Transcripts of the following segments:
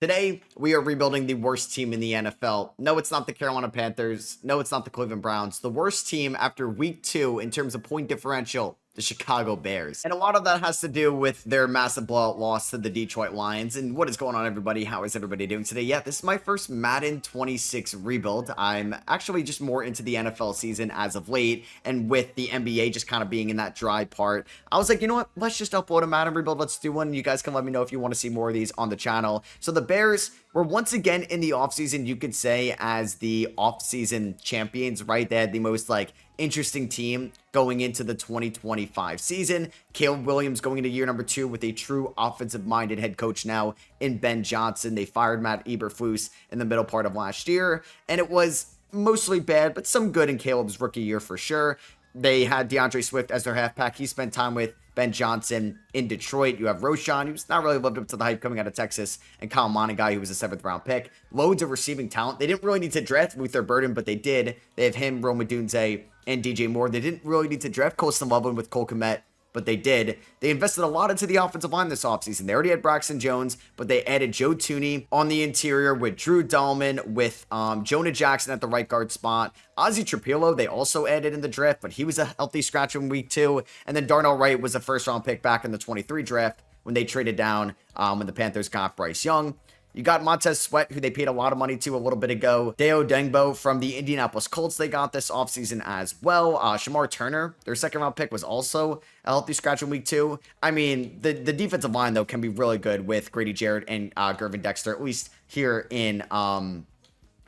Today, we are rebuilding the worst team in the NFL. No, it's not the Carolina Panthers. No, it's not the Cleveland Browns. The worst team after week 2 in terms of point differential, the Chicago Bears. And a lot of that has to do with their massive blowout loss to the Detroit Lions. And what is going on, everybody? How is everybody doing today? Yeah, this is my first Madden 26 rebuild. I'm actually just more into the NFL season as of late. And with the NBA just kind of being in that dry part, I was like, you know what? Let's just upload a Madden rebuild. Let's do one. You guys can let me know if you want to see more of these on the channel. So the Bears were once again in the offseason, you could say, as the offseason champions, right? They had the most interesting team going into the 2025 season. Caleb Williams going into year number 2 with a true offensive-minded head coach now in Ben Johnson. They fired Matt Eberflus in the middle part of last year, and it was mostly bad, but some good in Caleb's rookie year for sure. They had DeAndre Swift as their halfback. He spent time with Ben Johnson in Detroit. You have Roshan, who's not really lived up to the hype coming out of Texas, and Kyle Monaghan, who was a 7th round pick. Loads of receiving talent. They didn't really need to draft Luther Burden, but they did. They have him, Rome Odunze, and DJ Moore. They didn't really need to draft Colston Loveland with Cole Kmet, but they did. They invested a lot into the offensive line this offseason. They already had Braxton Jones, but they added Joe Tooney on the interior with Drew Dahlman, with Jonah Jackson at the right guard spot. Ozzie Trapillo, they also added in the draft, but he was a healthy scratch in week 2. And then Darnell Wright was a first-round pick back in the 23 draft when they traded down when the Panthers got Bryce Young. You got Montez Sweat, who they paid a lot of money to a little bit ago. Deo Dengbo from the Indianapolis Colts they got this offseason as well. Shamar Turner, their 2nd-round pick, was also a healthy scratch in week 2. I mean, the defensive line, though, can be really good with Grady Jarrett and Gervin Dexter, at least here in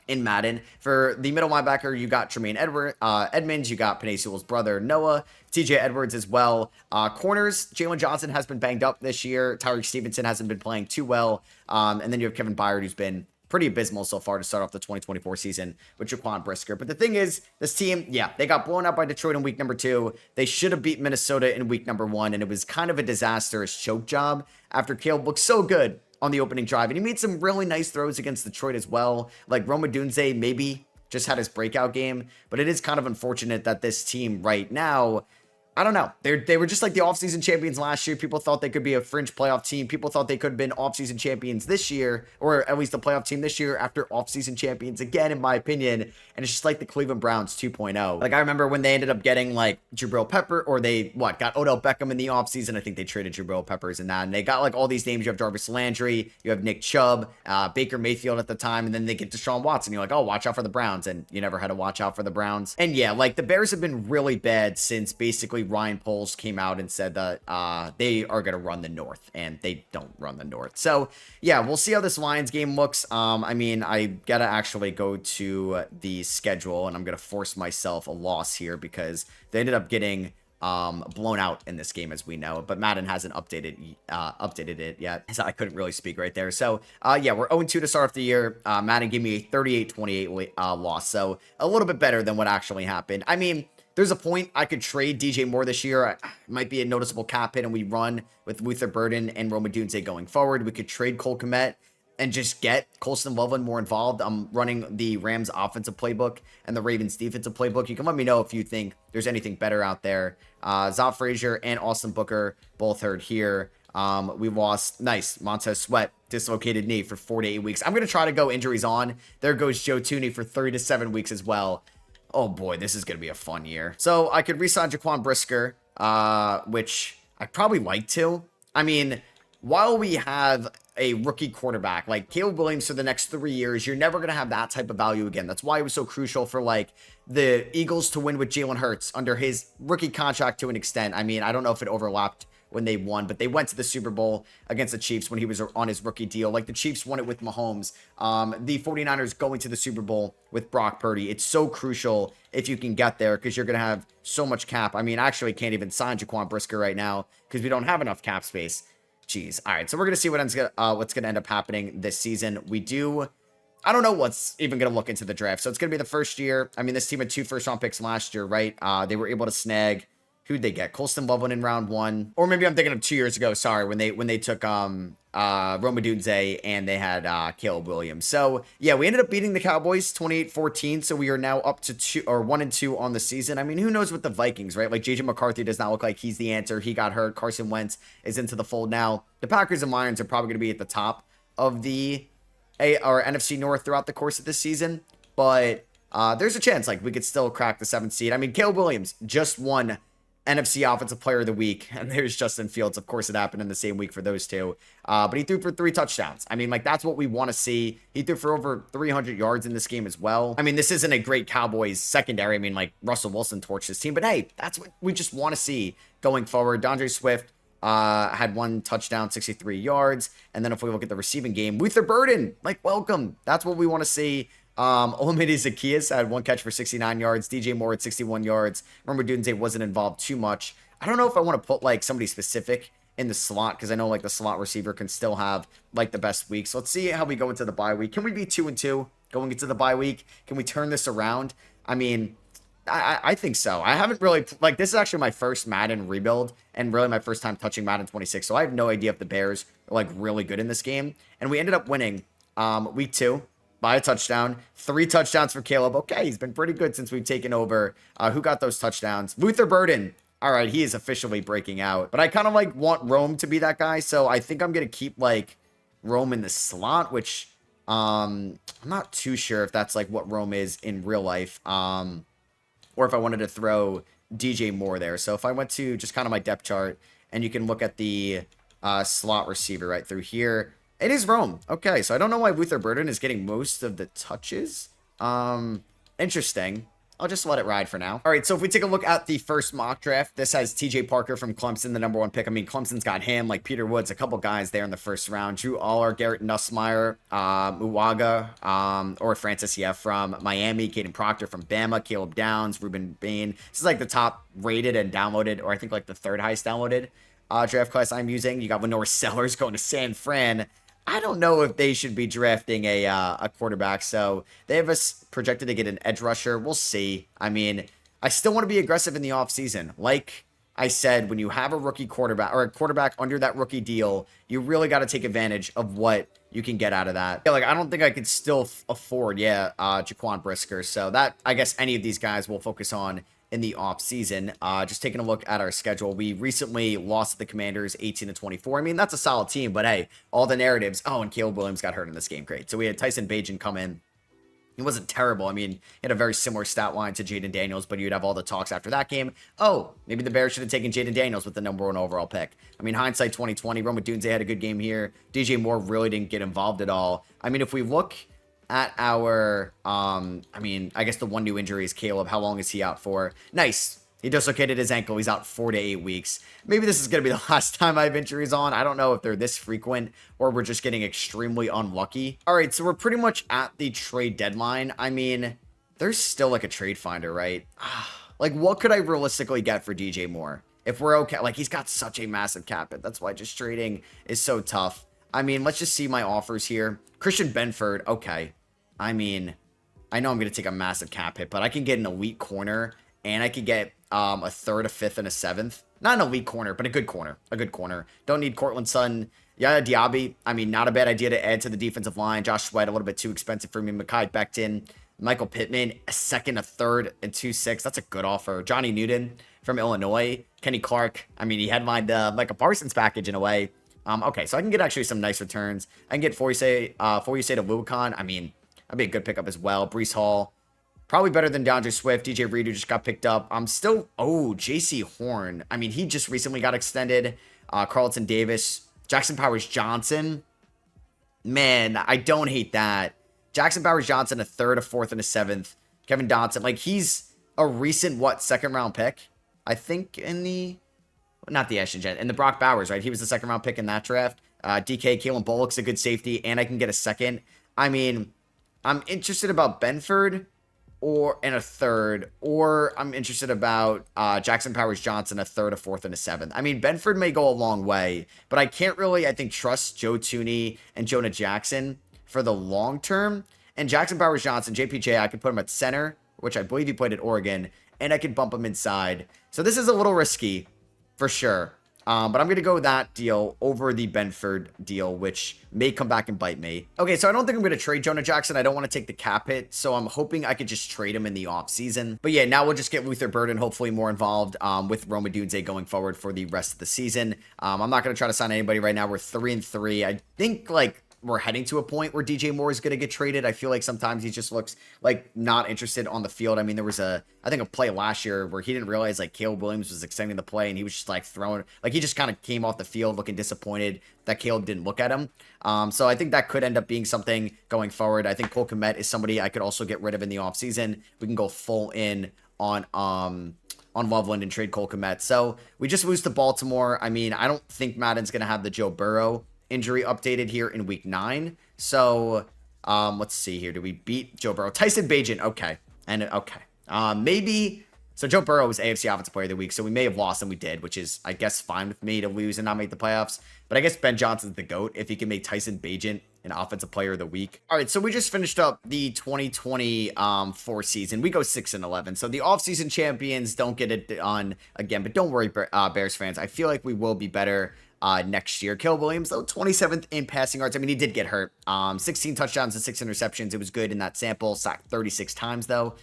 Madden. For the middle linebacker, you got Tremaine Edmonds, you got Penei Sewell's brother, Noah, TJ Edwards as well. Corners, Jalen Johnson has been banged up this year. Tyreek Stevenson hasn't been playing too well. And then you have Kevin Byard, who's been pretty abysmal so far to start off the 2024 season with Jaquan Brisker. But the thing is, this team, yeah, they got blown out by Detroit in week number 2. They should have beat Minnesota in week number 1, and it was kind of a disastrous choke job after Caleb looked so good on the opening drive. And he made some really nice throws against Detroit as well. Like Rome Odunze maybe just had his breakout game, but it is kind of unfortunate that this team right now, I don't know. They were just like the offseason champions last year. People thought they could be a fringe playoff team. People thought they could have been offseason champions this year, or at least the playoff team this year after offseason champions again, in my opinion. And it's just like the Cleveland Browns 2.0. Like, I remember when they ended up getting like Jabril Pepper, or they got Odell Beckham in the offseason. I think they traded Jabril Peppers in that. And they got like all these names. You have Jarvis Landry, you have Nick Chubb, Baker Mayfield at the time, and then they get Deshaun Watson. You're like, oh, watch out for the Browns. And you never had to watch out for the Browns. And yeah, like the Bears have been really bad since basically Ryan Poles came out and said that they are going to run the North, and they don't run the North. So yeah, we'll see how this Lions game looks. I mean, I got to actually go to the schedule, and I'm going to force myself a loss here because they ended up getting blown out in this game, as we know, but Madden hasn't updated it yet, so I couldn't really speak right there. So yeah, we're 0-2 to start off the year. Madden gave me a 38-28 loss, so a little bit better than what actually happened. I mean, there's a point I could trade DJ Moore this year. It might be a noticeable cap hit, and we run with Luther Burden and Rome Odunze going forward. We could trade Cole Kmet and just get Colston Loveland more involved. I'm running the Rams offensive playbook and the Ravens defensive playbook. You can let me know if you think there's anything better out there. Zot Frazier and Austin Booker both hurt here. We lost, nice, Montez Sweat, dislocated knee for 4 to 8 weeks. I'm going to try to go injuries on. There goes Joe Tooney for 3 to 7 weeks as well. Oh boy, this is going to be a fun year. So I could re-sign Jaquan Brisker, which I'd probably like to. I mean, while we have a rookie quarterback like Caleb Williams for the next 3 years, you're never going to have that type of value again. That's why it was so crucial for like the Eagles to win with Jalen Hurts under his rookie contract to an extent. I mean, I don't know if it overlapped when they won, but they went to the Super Bowl against the Chiefs when he was on his rookie deal. Like the Chiefs won it with Mahomes. The 49ers going to the Super Bowl with Brock Purdy. It's so crucial if you can get there because you're going to have so much cap. I mean, I actually can't even sign Jaquan Brisker right now because we don't have enough cap space. Jeez. All right, so we're going to see what's going to end up happening this season. I don't know what's even going to look into the draft. So it's going to be the first year. I mean, this team had 2 first-round picks last year, right? They were able to snag, who'd they get? Colston Loveland in round 1. Or maybe I'm thinking of 2 years ago, sorry, when they took Rome Odunze and they had Caleb Williams. So yeah, we ended up beating the Cowboys 28-14. So we are now up to 1-2 on the season. I mean, who knows with the Vikings, right? Like JJ McCarthy does not look like he's the answer. He got hurt. Carson Wentz is into the fold now. The Packers and Lions are probably going to be at the top of the or NFC North throughout the course of this season, but there's a chance like we could still crack the 7th seed. I mean, Caleb Williams just won NFC Offensive Player of the Week, and there's Justin Fields. Of course, it happened in the same week for those two, but he threw for 3 touchdowns. I mean, like, that's what we want to see. He threw for over 300 yards in this game as well. I mean, this isn't a great Cowboys secondary. I mean, like, Russell Wilson torched his team, but hey, that's what we just want to see going forward. DeAndre Swift had 1 touchdown, 63 yards, and then if we look at the receiving game, Luther Burden, like, welcome. That's what we want to see. Olamide Zaccheaus had 1 catch for 69 yards. DJ Moore had 61 yards. Rome Odunze wasn't involved too much. I don't know if I want to put like somebody specific in the slot because I know like the slot receiver can still have like the best week. So let's see how we go into the bye week. Can we be 2-2 going into the bye week? Can we turn this around? I mean, I think so. I haven't really like this is actually my first Madden rebuild and really my first time touching Madden 26. So I have no idea if the Bears are like really good in this game. And we ended up winning week 2. By a touchdown. 3 touchdowns for Caleb. Okay, he's been pretty good since we've taken over. Who got those touchdowns? Luther Burden. All right, he is officially breaking out. But I kind of like want Rome to be that guy. So I think I'm going to keep like Rome in the slot, which I'm not too sure if that's like what Rome is in real life. Or if I wanted to throw DJ Moore there. So if I went to just kind of my depth chart and you can look at the slot receiver right through here. It is Rome. Okay, so I don't know why Luther Burden is getting most of the touches. Interesting. I'll just let it ride for now. All right, so if we take a look at the first mock draft, this has TJ Parker from Clemson, the #1 pick. I mean, Clemson's got him, like Peter Woods, a couple guys there in the first round. Drew Aller, Garrett Nussmeier, Uwaga, or Francis, from Miami, Caden Proctor from Bama, Caleb Downs, Ruben Bain. This is like the top rated and downloaded, or I think like the 3rd highest downloaded draft class I'm using. You got Lenore Sellers going to San Fran. I don't know if they should be drafting a quarterback, so they have us projected to get an edge rusher. We'll see. I mean, I still want to be aggressive in the offseason. Like I said, when you have a rookie quarterback or a quarterback under that rookie deal, you really got to take advantage of what you can get out of that. Yeah, like, I don't think I could still afford, Jaquan Brisker. So that, I guess any of these guys will focus on in the offseason. Just taking a look at our schedule, we recently lost to the Commanders 18-24. I mean, that's a solid team, but hey, all the narratives. Oh, and Caleb Williams got hurt in this game. Great. So we had Tyson Bagent come in. He wasn't terrible. I mean, he had a very similar stat line to Jaden Daniels, but you'd have all the talks after that game. Oh, maybe the Bears should have taken Jaden Daniels with the #1 overall pick. I mean, hindsight 2020, Rome Odunze had a good game here. DJ Moore really didn't get involved at all. I mean, if we look at our, I guess the one new injury is Caleb. How long is he out for? Nice. He dislocated his ankle. He's out 4 to 8 weeks. Maybe this is going to be the last time I have injuries on. I don't know if they're this frequent or we're just getting extremely unlucky. All right, so we're pretty much at the trade deadline. I mean, there's still like a trade finder, right? Like, what could I realistically get for DJ Moore? If we're okay, like, he's got such a massive cap hit. That's why just trading is so tough. I mean, let's just see my offers here. Christian Benford, okay. I mean, I know I'm going to take a massive cap hit, but I can get an elite corner, and I could get a 3rd, a 5th, and a 7th. Not an elite corner, but a good corner. A good corner. Don't need Cortland Sutton. Yaya Diaby, I mean, not a bad idea to add to the defensive line. Josh Sweat, a little bit too expensive for me. Mekhi Becton, Michael Pittman, a 2nd, a 3rd, and 2-6. That's a good offer. Johnny Newton from Illinois. Kenny Clark, I mean, he headlined the Micah Parsons package in a way. Okay, so I can get actually some nice returns. I can get Foyesay to Wuhan. I mean, that'd be a good pickup as well. Breece Hall, probably better than DeAndre Swift. DJ Reed, who just got picked up. I'm still, JC Horn. I mean, he just recently got extended. Carlton Davis, Jackson Powers Johnson. Man, I don't hate that. Jackson Powers Johnson, a 3rd, a 4th, and a 7th. Kevin Dotson, like, he's a recent, 2nd round pick? I think in the, not the Ashton Jet, in the Brock Bowers, right? He was the 2nd round pick in that draft. DK, Kalen Bullock's a good safety, and I can get a 2nd. I mean, I'm interested about Benford and a 3rd, or I'm interested about Jackson Powers Johnson, a 3rd, a 4th, and a 7th. I mean, Benford may go a long way, but I can't really, I think, trust Joe Tooney and Jonah Jackson for the long term. And Jackson Powers Johnson, JPJ, I could put him at center, which I believe he played at Oregon, and I could bump him inside. So this is a little risky, for sure. But I'm going to go with that deal over the Benford deal, which may come back and bite me. Okay, so I don't think I'm going to trade Jonah Jackson. I don't want to take the cap hit, so I'm hoping I could just trade him in the offseason. But yeah, now we'll just get Luther Burden hopefully more involved with Rome Odunze going forward for the rest of the season. I'm not going to try to sign anybody right now. We're 3-3. I think, like, we're heading to a point where DJ Moore is going to get traded. I feel like sometimes he just looks like not interested on the field. I mean, there was I think a play last year where he didn't realize like Caleb Williams was extending the play and he was just like throwing, like he just kind of came off the field looking disappointed that Caleb didn't look at him. So I think that could end up being something going forward. I think Cole Kmet is somebody I could also get rid of in the offseason. We can go full in on Loveland and trade Cole Kmet. So we just lose to Baltimore. I mean, I don't think Madden's going to have the Joe Burrow injury updated here in week 9. So let's see here. Do we beat Joe Burrow? Tyson Bagent. Okay. And okay. Maybe. So Joe Burrow was AFC Offensive Player of the Week. So we may have lost and we did, which is, I guess, fine with me to lose and not make the playoffs. But I guess Ben Johnson's the GOAT if he can make Tyson Bagent an Offensive Player of the Week. All right. So we just finished up the 2024 season. We go 6-11. So the offseason champions don't get it done again. But don't worry, Bears fans. I feel like we will be better next year. Caleb Williams, though, 27th in passing yards. I mean, he did get hurt. 16 touchdowns and 6 interceptions. It was good in that sample. Sacked 36 times, though.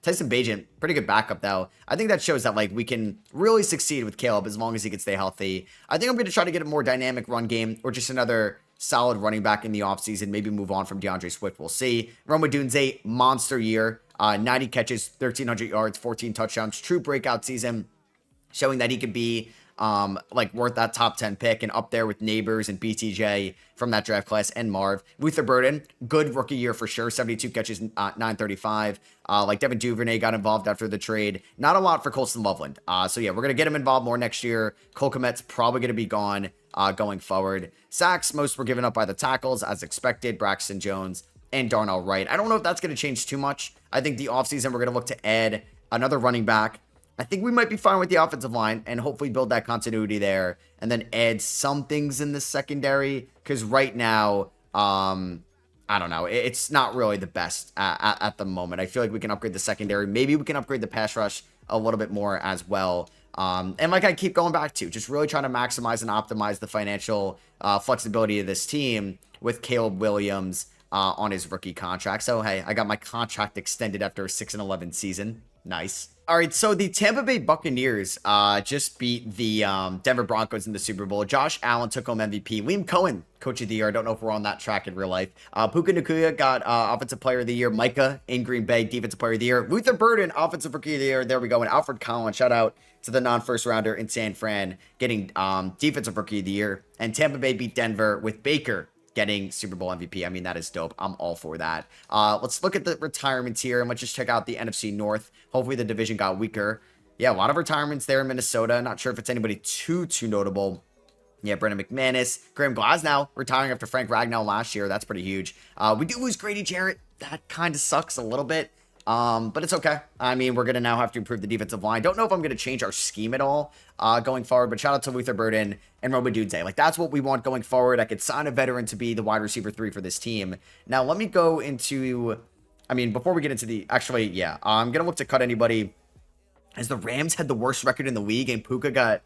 Tyson Bagent, pretty good backup, though. I think that shows that, like, we can really succeed with Caleb as long as he can stay healthy. I think I'm going to try to get a more dynamic run game or just another solid running back in the offseason. Maybe move on from DeAndre Swift. We'll see. Rome Odunze, monster year. 90 catches, 1,300 yards, 14 touchdowns. True breakout season, showing that he could be like worth that top 10 pick and up there with Neighbors and BTJ from that draft class and Marv. Luther Burden, good rookie year for sure. 72 catches, 935. Like Devin Duvernay got involved after the trade. Not a lot for Colston Loveland. So yeah, we're going to get him involved more next year. Cole Kmet's probably going to be gone going forward. Sacks, most were given up by the tackles as expected. Braxton Jones and Darnell Wright. I don't know if that's going to change too much. I think the offseason we're going to look to add another running back. I think we might be fine with the offensive line and hopefully build that continuity there and then add some things in the secondary because right now, I don't know. It's not really the best at the moment. I feel like we can upgrade the secondary. Maybe we can upgrade the pass rush a little bit more as well. And like I keep going back to, just really trying to maximize and optimize the financial flexibility of this team with Caleb Williams on his rookie contract. So, hey, I got my contract extended after a 6-11 season. Nice. All right, so the Tampa Bay Buccaneers just beat the Denver Broncos in the Super Bowl. Josh Allen took home MVP. Liam Cohen, Coach of the Year. I don't know if we're on that track in real life. Puka Nacua got Offensive Player of the Year. Micah in Green Bay, Defensive Player of the Year. Luther Burden, Offensive Rookie of the Year. There we go. And Alfred Collins, shout out to the non-first rounder in San Fran, getting Defensive Rookie of the Year. And Tampa Bay beat Denver with Baker getting Super Bowl MVP. I mean, that is dope. I'm all for that. Let's look at the retirements here and let's just check out the NFC North. Hopefully the division got weaker. Yeah, a lot of retirements there in Minnesota. Not sure if it's anybody too notable. Yeah, Brendan McManus. Graham Glasnow retiring after Frank Ragnow last year. That's pretty huge. We do lose Grady Jarrett. That kind of sucks a little bit. But it's okay. I mean, we're going to now have to improve the defensive line. Don't know if I'm going to change our scheme at all going forward, but shout out to Luther Burden and Rome Odunze. Like, that's what we want going forward. I could sign a veteran to be the wide receiver 3 for this team. Now, let me go into, I mean, before we get into the, actually, yeah, I'm going to look to cut anybody as the Rams had the worst record in the league and Puka got,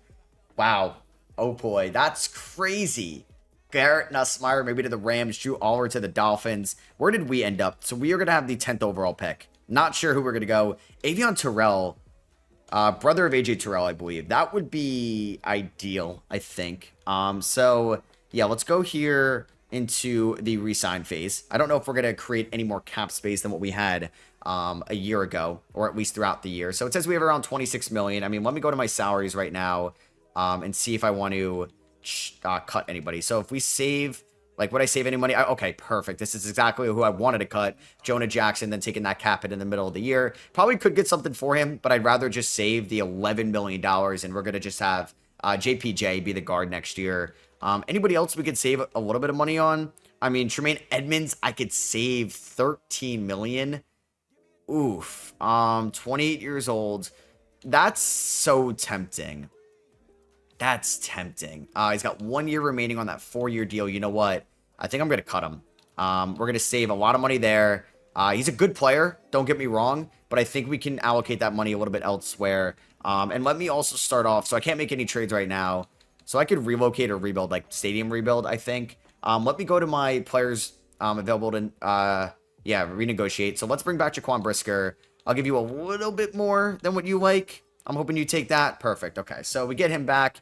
wow, oh boy, that's crazy. Garrett Nussmeier maybe to the Rams, Drew Aller to the Dolphins. Where did we end up? So we are going to have the 10th overall pick. Not sure who we're going to go. Avion Terrell, brother of AJ Terrell, I believe. That would be ideal, I think. So, yeah, let's go here into the re-sign phase. I don't know if we're going to create any more cap space than what we had a year ago, or at least throughout the year. So it says we have around 26 million. I mean, let me go to my salaries right now and see if I want to cut anybody. So if we save... Like, would I save any money? Okay, perfect. This is exactly who I wanted to cut. Jonah Jackson, then taking that cap hit in the middle of the year. Probably could get something for him, but I'd rather just save the $11 million, and we're going to just have JPJ be the guard next year. Anybody else we could save a little bit of money on? I mean, Tremaine Edmonds, I could save $13 million. Oof. 28 years old. That's so tempting. That's tempting. He's got 1 year remaining on that 4-year deal. You know what? I think I'm going to cut him. We're going to save a lot of money there. He's a good player. Don't get me wrong. But I think we can allocate that money a little bit elsewhere. And let me also start off. So I can't make any trades right now. So I could relocate or rebuild, like stadium rebuild, I think. Let me go to my players available to, renegotiate. So let's bring back Jaquan Brisker. I'll give you a little bit more than what you like. I'm hoping you take that. Perfect. Okay, so we get him back.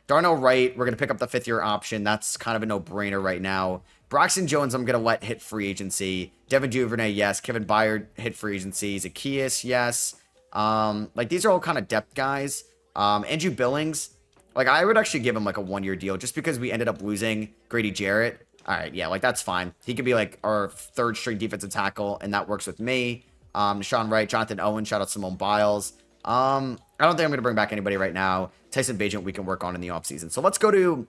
Darnell Wright, we're going to pick up the 5th-year option. That's kind of a no-brainer right now. Braxton Jones, I'm going to let hit free agency. Devin Duvernay, yes. Kevin Byard, hit free agency. Zacchaeus, yes. Like, these are all kind of depth guys. Andrew Billings, like, I would actually give him, like, a 1-year deal just because we ended up losing Grady Jarrett. All right, yeah, like, that's fine. He could be, like, our 3rd-string defensive tackle, and that works with me. Deshaun Wright, Jonathan Owen, shout out Simone Biles. I don't think I'm going to bring back anybody right now. Tyson Bagent we can work on in the offseason. So let's go to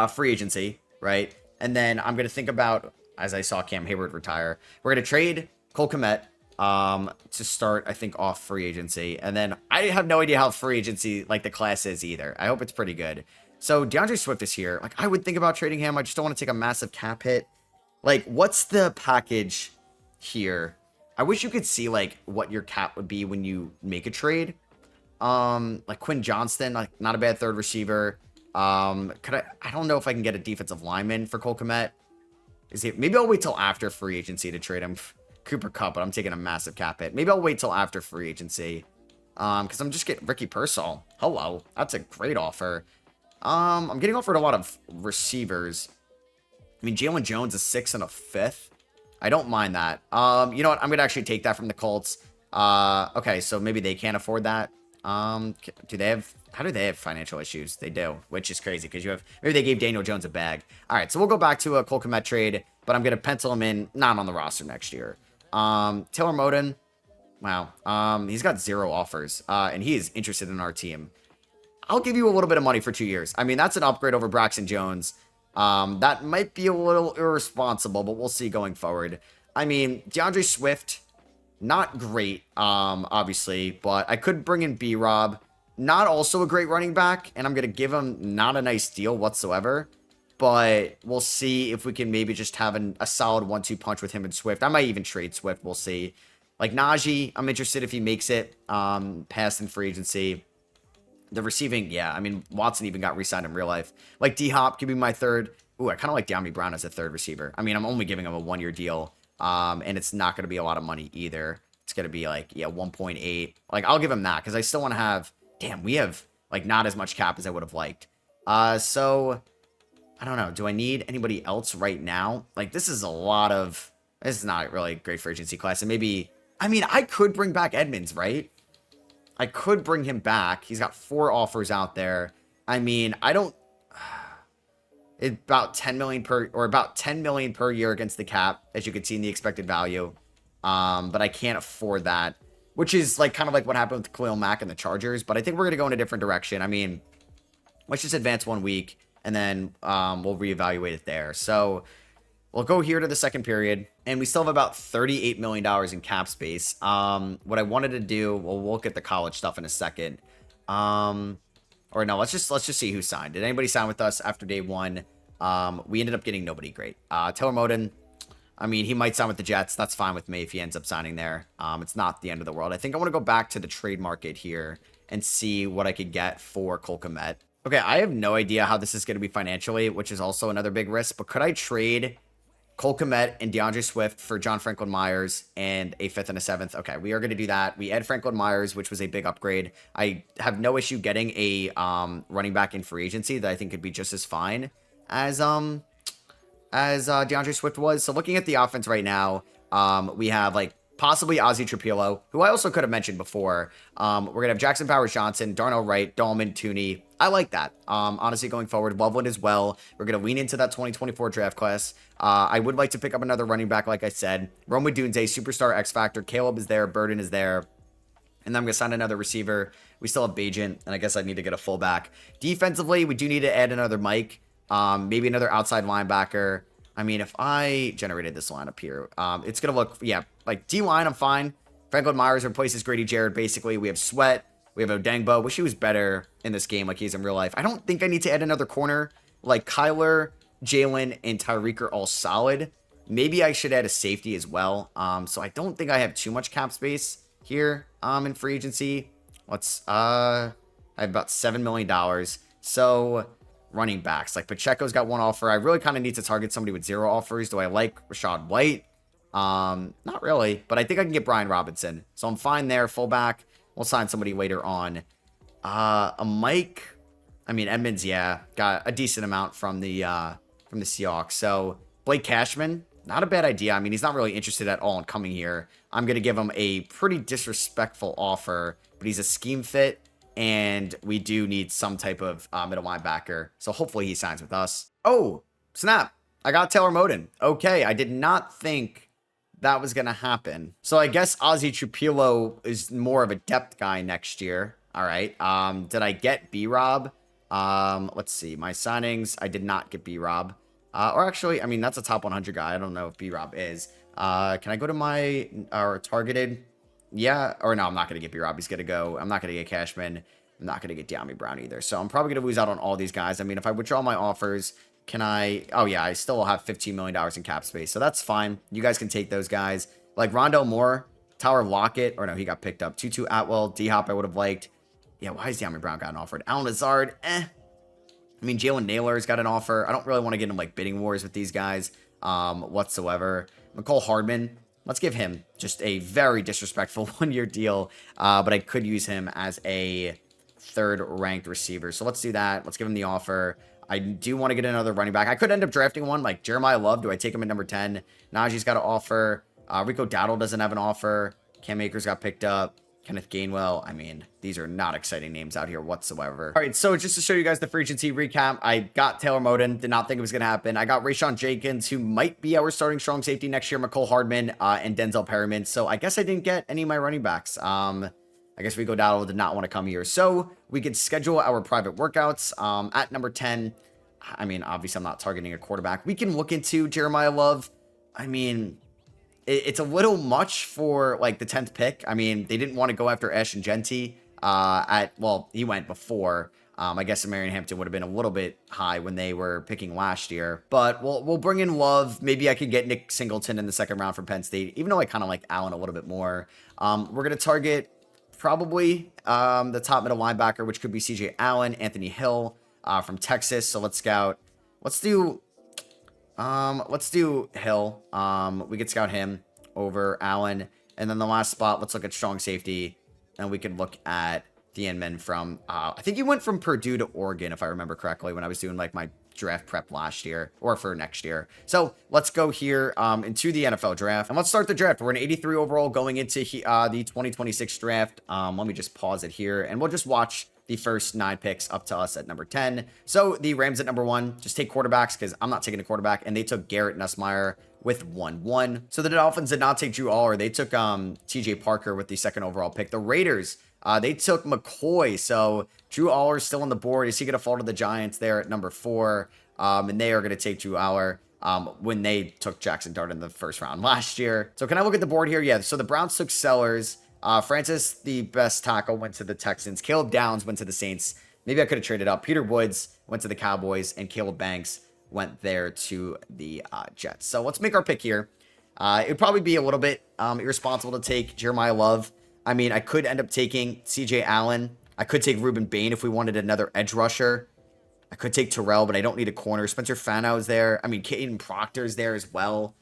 free agency, right? And then I'm going to think about, as I saw Cam Hayward retire, we're going to trade Cole Kmet to start, I think, off free agency. And then I have no idea how free agency, like, the class is either. I hope it's pretty good. So DeAndre Swift is here. Like, I would think about trading him. I just don't want to take a massive cap hit. Like, what's the package here? I wish you could see, like, what your cap would be when you make a trade. Like Quinn Johnston, like, not a bad 3rd receiver. I don't know if I can get a defensive lineman for Cole Kmet. Maybe I'll wait till after free agency to trade him. Cooper Kupp, but I'm taking a massive cap hit. Maybe I'll wait till after free agency. Because I'm just getting Ricky Pearsall. Hello. That's a great offer. I'm getting offered a lot of receivers. I mean, Jalen Jones is 6th and a 5th. I don't mind that. You know what? I'm going to actually take that from the Colts. Okay, so maybe they can't afford that. How do they have financial issues? They do, which is crazy because maybe they gave Daniel Jones a bag. All right, so we'll go back to a Cole Kmet trade, but I'm going to pencil him in, not on the roster next year. Taylor Moton, wow. He's got 0 offers, and he is interested in our team. I'll give you a little bit of money for 2 years. I mean, that's an upgrade over Braxton Jones. That might be a little irresponsible, but we'll see going forward. I mean, DeAndre Swift, not great, obviously, but I could bring in B-Rob. Not also a great running back, and I'm going to give him not a nice deal whatsoever. But we'll see if we can maybe just have a solid 1-2 punch with him and Swift. I might even trade Swift. We'll see. Like Najee, I'm interested if he makes it past in free agency. The receiving, yeah. I mean, Watson even got re-signed in real life. Like D-Hop could be my 3rd. Ooh, I kind of like De'Ami Brown as a 3rd receiver. I mean, I'm only giving him a 1-year deal. And it's not going to be a lot of money either. It's going to be like, yeah, 1.8. Like, I'll give him that because I still want to have... Damn, we have, like, not as much cap as I would have liked. So... I don't know. Do I need anybody else right now? Like, this is a lot of... This is not really great for agency class. And maybe... I mean, I could bring back Edmonds, right? I could bring him back. He's got 4 offers out there. I mean, I don't... It's about $10 million per year against the cap, as you can see in the expected value. But I can't afford that. Which is, like, kind of like what happened with Khalil Mack and the Chargers. But I think we're going to go in a different direction. I mean, let's just advance 1 week. And then we'll reevaluate it there. So we'll go here to the second period. And we still have about $38 million in cap space. What I wanted to do, well, we'll look at the college stuff in a second. Or no, let's just see who signed. Did anybody sign with us after day 1? We ended up getting nobody great. Taylor Moton, I mean, he might sign with the Jets. That's fine with me if he ends up signing there. It's not the end of the world. I think I want to go back to the trade market here and see what I could get for Cole Kmet. Okay, I have no idea how this is going to be financially, which is also another big risk. But could I trade Cole Kmet and DeAndre Swift for John Franklin Myers and a 5th and a 7th? Okay, we are going to do that. We add Franklin Myers, which was a big upgrade. I have no issue getting a running back in free agency that I think could be just as fine as DeAndre Swift was. So looking at the offense right now, we have like possibly Ozzie Trapillo, who I also could have mentioned before. We're going to have Jackson Powers-Johnson, Darnell Wright, Dolman, Tooney. I like that. Honestly, going forward, Loveland as well. We're going to lean into that 2024 draft class. I would like to pick up another running back, like I said. Rome Dunze, superstar X Factor. Caleb is there. Burden is there. And then I'm going to sign another receiver. We still have Bagent, and I guess I need to get a fullback. Defensively, we do need to add another Mike. Maybe another outside linebacker. I mean, if I generated this lineup here, it's going to look, yeah, like D-line, I'm fine. Franklin Myers replaces Grady Jarrett, basically. We have Sweat. We have Odengbo. Wish he was better in this game like he is in real life. I don't think I need to add another corner. Like Kyler, Jalen, and Tyreek are all solid. Maybe I should add a safety as well. So I don't think I have too much cap space here in free agency. I have about $7 million. So running backs, like Pacheco's got 1 offer. I really kind of need to target somebody with 0 offers. Do I like Rashad White? Not really, but I think I can get Brian Robinson. So I'm fine there. Fullback. We'll sign somebody later on. A Mike. I mean, Edmonds, yeah, got a decent amount from the Seahawks. So Blake Cashman, not a bad idea. I mean, he's not really interested at all in coming here. I'm going to give him a pretty disrespectful offer, but he's a scheme fit, and we do need some type of middle linebacker. So hopefully he signs with us. Oh, snap. I got Taylor Moden. Okay, I did not think that was going to happen. So I guess Ozzie Trupillo is more of a depth guy next year. All right. Did I get B-Rob? Let's see. My signings, I did not get B-Rob. Or actually, I mean, that's a top 100 guy. I don't know if B-Rob is. Can I go to my targeted? Yeah. Or no, I'm not going to get B-Rob. He's going to go. I'm not going to get Cashman. I'm not going to get De'Ami Brown either. So I'm probably going to lose out on all these guys. I mean, if I withdraw my offers, can I? Oh, yeah, I still have $15 million in cap space. So that's fine. You guys can take those guys. Like Rondell Moore, Tyler Lockett. Or no, he got picked up. Tutu Atwell, D-Hop I would have liked. Yeah, why is De'Ami Brown gotten offered? Alan Lazard, I mean, Jalen Naylor's got an offer. I don't really want to get in like bidding wars with these guys whatsoever. McCole Hardman, let's give him just a very disrespectful one-year deal. But I could use him as a third-ranked receiver. So let's do that. Let's give him the offer. I do want to get another running back. I could end up drafting one like Jeremiah Love. Do I take him at number 10? Najee's got an offer. Rico Dowdle doesn't have an offer. Cam Akers got picked up. Kenneth Gainwell. I mean, these are not exciting names out here whatsoever. All right, so just to show you guys the free agency recap, I got Taylor Moden. Did not think it was going to happen. I got Rayshawn Jenkins, who might be our starting strong safety next year, McCole Hardman, and Denzel Perryman. So I guess I didn't get any of my running backs. I guess Rico Dowdle did not want to come here. So we could schedule our private workouts at number 10. I mean, obviously, I'm not targeting a quarterback. We can look into Jeremiah Love. I mean, it's a little much for like the 10th pick. I mean, they didn't want to go after Ashton Genty well, he went before. I guess Marion Hampton would have been a little bit high when they were picking last year, but we'll bring in Love. Maybe I could get Nick Singleton in the second round from Penn State, even though I kind of like Allen a little bit more. We're going to target probably the top middle linebacker, which could be CJ Allen, Anthony Hill from Texas. So let's scout. Let's do Hill. We could scout him over Allen. And then the last spot, let's look at strong safety. And we could look at the Inman from, I think he went from Purdue to Oregon, if I remember correctly, when I was doing like my draft prep last year or for next year. So let's go here into the NFL draft. And let's start the draft. We're an 83 overall going into the 2026 draft. Let me just pause it here and we'll just watch the first 9 picks up to us at number 10. So the Rams at number 1, just take quarterbacks because I'm not taking a quarterback. And they took Garrett Nussmeier with 1-1. So the Dolphins did not take Drew Aller. They took TJ Parker with the 2nd overall pick. The Raiders, they took McCoy. So Drew Aller still on the board. Is he going to fall to the Giants there at number 4? And they are going to take Drew Aller when they took Jackson Dart in the first round last year. So can I look at the board here? Yeah, so the Browns took Sellers. Francis, the best tackle, went to the Texans. Caleb Downs went to the Saints. Maybe I could have traded up. Peter Woods went to the Cowboys, and Caleb Banks went there to the Jets. So let's make our pick here. It would probably be a little bit irresponsible to take Jeremiah Love. I mean, I could end up taking CJ Allen. I could take Ruben Bain if we wanted another edge rusher. I could take Terrell, but I don't need a corner. Spencer Fanau's there. I mean, Caden Proctor's there as well.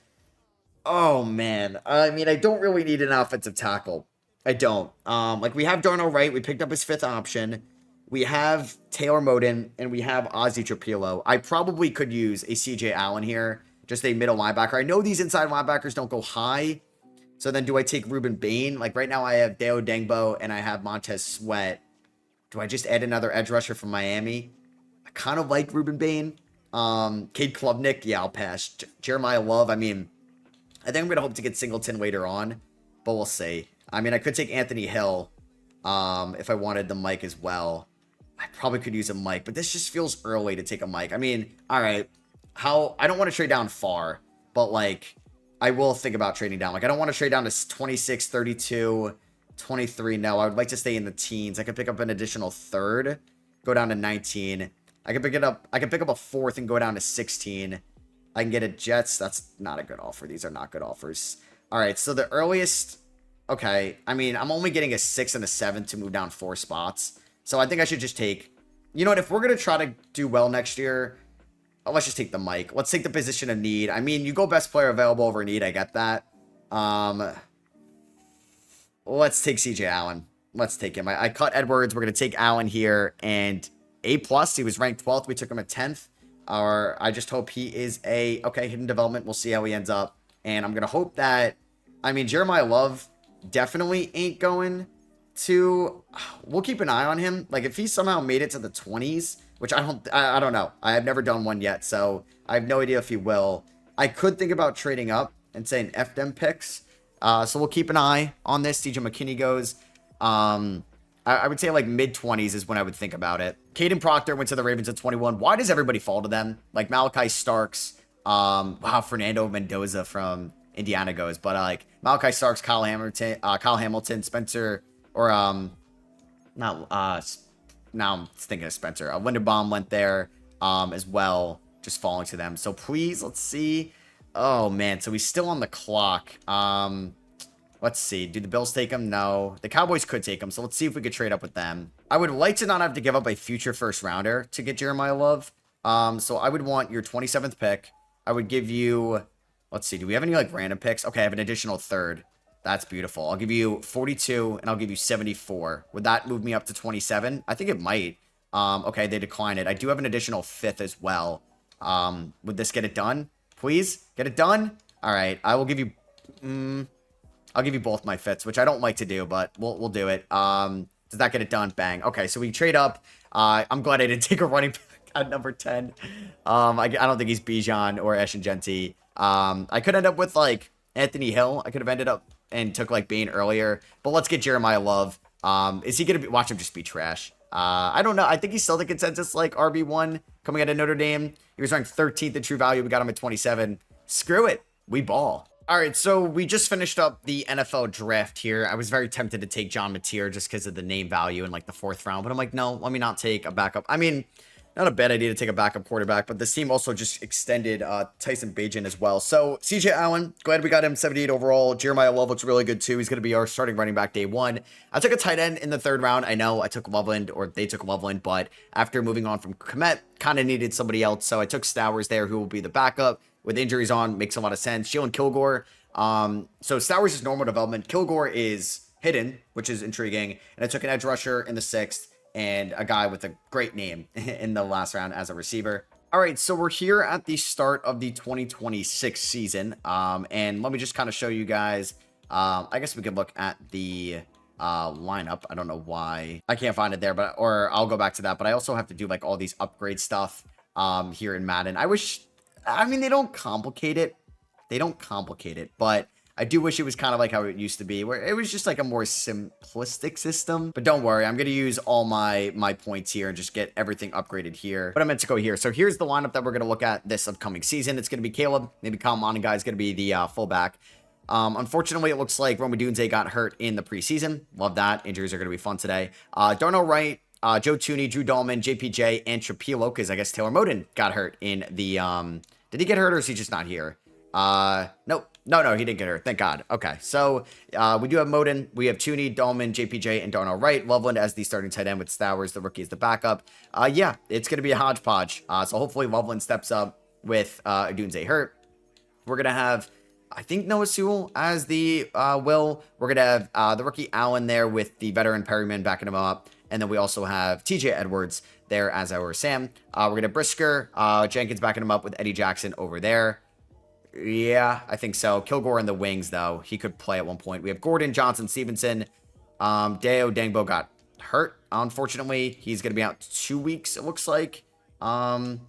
Oh, man. I mean, I don't really need an offensive tackle. I don't. Like, we have Darnell Wright. We picked up his 5th option. We have Taylor Moden, and we have Ozzie Trupillo. I probably could use a CJ Allen here, just a middle linebacker. I know these inside linebackers don't go high. So then do I take Ruben Bain? Like, right now I have Deo Dengbo, and I have Montez Sweat. Do I just add another edge rusher from Miami? I kind of like Ruben Bain. Cade Klubnik, yeah, I'll pass. Jeremiah Love, I mean, I think I'm going to hope to get Singleton later on, but we'll see. I mean, I could take Anthony Hill if I wanted the Mike as well. I probably could use a Mike, but this just feels early to take a Mike. I mean, all right, I don't want to trade down far, but like, I will think about trading down. Like, I don't want to trade down to 26, 32, 23. No, I would like to stay in the teens. I could pick up an additional 3rd, go down to 19. I could pick up a 4th and go down to 16. I can get a Jets. That's not a good offer. These are not good offers. All right, so the earliest. Okay, I mean, I'm only getting a 6 and a 7 to move down 4 spots. So I think I should just take, you know what, if we're going to try to do well next year, let's just take the Mike. Let's take the position of need. I mean, you go best player available over need. I get that. Let's take CJ Allen. Let's take him. I cut Edwards. We're going to take Allen here. And A+. He was ranked 12th. We took him at 10th. Or I just hope he is okay, hidden development. We'll see how he ends up. And I'm going to hope that, I mean, Jeremiah Love definitely ain't going to, we'll keep an eye on him. Like, if he somehow made it to the 20s, which I don't know. I have never done one yet, so I have no idea if he will. I could think about trading up and saying F them picks. So we'll keep an eye on this. DJ McKinney goes. I would say like mid-20s is when I would think about it. Caden Proctor went to the Ravens at 21. Why does everybody fall to them? Like Malachi Starks. Wow, Fernando Mendoza from Indiana goes. But like Malachi Starks, Kyle Hamilton, Spencer, or now I'm thinking of Spencer. Linderbaum went there as well, just falling to them. So please, let's see. Oh man, so he's still on the clock. Let's see. Do the Bills take him? No. The Cowboys could take him, so let's see if we could trade up with them. I would like to not have to give up a future first rounder to get Jeremiah Love. So I would want your 27th pick. I would give you, let's see, do we have any like random picks? Okay, I have an additional third. That's beautiful. I'll give you 42 and I'll give you 74. Would that move me up to 27? I think it might. Okay, they decline it. I do have an additional fifth as well. Would this get it done? Please get it done. All right, I will give you, I'll give you both my fits, which I don't like to do, but we'll do it. Does that get it done? Bang. Okay, so we trade up. I'm glad I didn't take a running back at number 10. I don't think he's Bijan or Eshingenti. I could end up with like Anthony Hill. I could have ended up and took like Bain earlier, but let's get Jeremiah Love. Is he gonna be? Watch him just be trash. I don't know. I think he's still the consensus like RB1 coming out of Notre Dame. He was ranked 13th in true value. We got him at 27. Screw it. We ball. All right, so we just finished up the NFL draft here. I was very tempted to take John Mateer just because of the name value in like the 4th round, but I'm like, no, let me not take a backup. I mean, not a bad idea to take a backup quarterback, but this team also just extended Tyson Bagent as well. So CJ Allen, glad we got him 78 overall. Jeremiah Love looks really good too. He's going to be our starting running back day 1. I took a tight end in the 3rd round. I know I took Loveland, or they took Loveland, but after moving on from Komet, kind of needed somebody else. So I took Stowers there, who will be the backup. With injuries on, makes a lot of sense. Jalen Kilgore. So Stowers is normal development. Kilgore is hidden, which is intriguing. And I took an edge rusher in the 6th and a guy with a great name in the last round as a receiver. All right, so we're here at the start of the 2026 season. And let me just kind of show you guys. I guess we could look at the lineup. I don't know why I can't find it there, or I'll go back to that. But I also have to do like all these upgrade stuff here in Madden. I mean, they don't complicate it. But I do wish it was kind of like how it used to be, where it was just like a more simplistic system. But don't worry, I'm going to use all my points here and just get everything upgraded here. But I meant to go here. So here's the lineup that we're going to look at this upcoming season. It's going to be Caleb. Maybe Kyle Monaghan is going to be the fullback. Unfortunately, it looks like Rome Odunze got hurt in the preseason. Love that. Injuries are going to be fun today. Darnell Wright, Joe Tooney, Drew Dahlman, JPJ, and Trapilo, because I guess Taylor Moden got hurt in the... Did he get hurt or is he just not here? Nope. No, he didn't get hurt. Thank God. Okay, so we do have Moden. We have Tooney, Dahlman, JPJ, and Darnell Wright. Loveland as the starting tight end with Stowers, the rookie, as the backup. Yeah, it's going to be a hodgepodge. So hopefully Loveland steps up with Odunze hurt. We're going to have, I think, Noah Sewell as the will. We're going to have the rookie Allen there with the veteran Perryman backing him up. And then we also have TJ Edwards there as our Sam. We're going to Brisker, Jenkins backing him up with Eddie Jackson over there. Yeah, I think so. Kilgore in the wings, though. He could play at one point. We have Gordon, Johnson, Stevenson. Deo Dangbo got hurt, unfortunately. He's going to be out 2 weeks, it looks like. I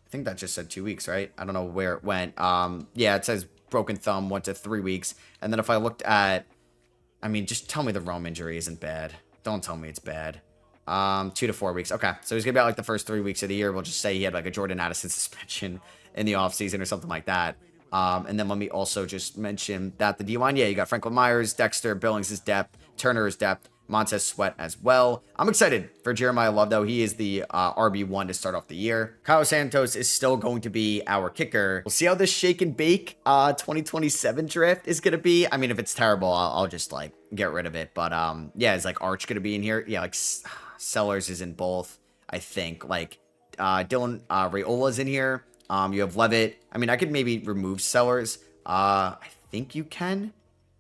think that just said 2 weeks, right? I don't know where it went. Yeah, it says broken thumb, 1 to 3 weeks. And then if I looked at... I mean, just tell me the Rome injury isn't bad. Don't tell me it's bad. 2 to 4 weeks. Okay, so he's going to be out like the first 3 weeks of the year. We'll just say he had like a Jordan Addison suspension in the offseason or something like that. And then let me also just mention that the D-line, yeah, you got Franklin Myers, Dexter, Billings is depth, Turner is depth, Montez Sweat as well. I'm excited for Jeremiah Love, though. He is the RB1 to start off the year. Kyle Santos is still going to be our kicker. We'll see how this shake and bake 2027 draft is going to be. I mean, if it's terrible, I'll just, like, get rid of it. But, yeah, is, like, Arch going to be in here? Yeah, like, Sellers is in both, I think. Like, Dylan Raiola's in here. You have Levitt. I mean, I could maybe remove Sellers. I think you can.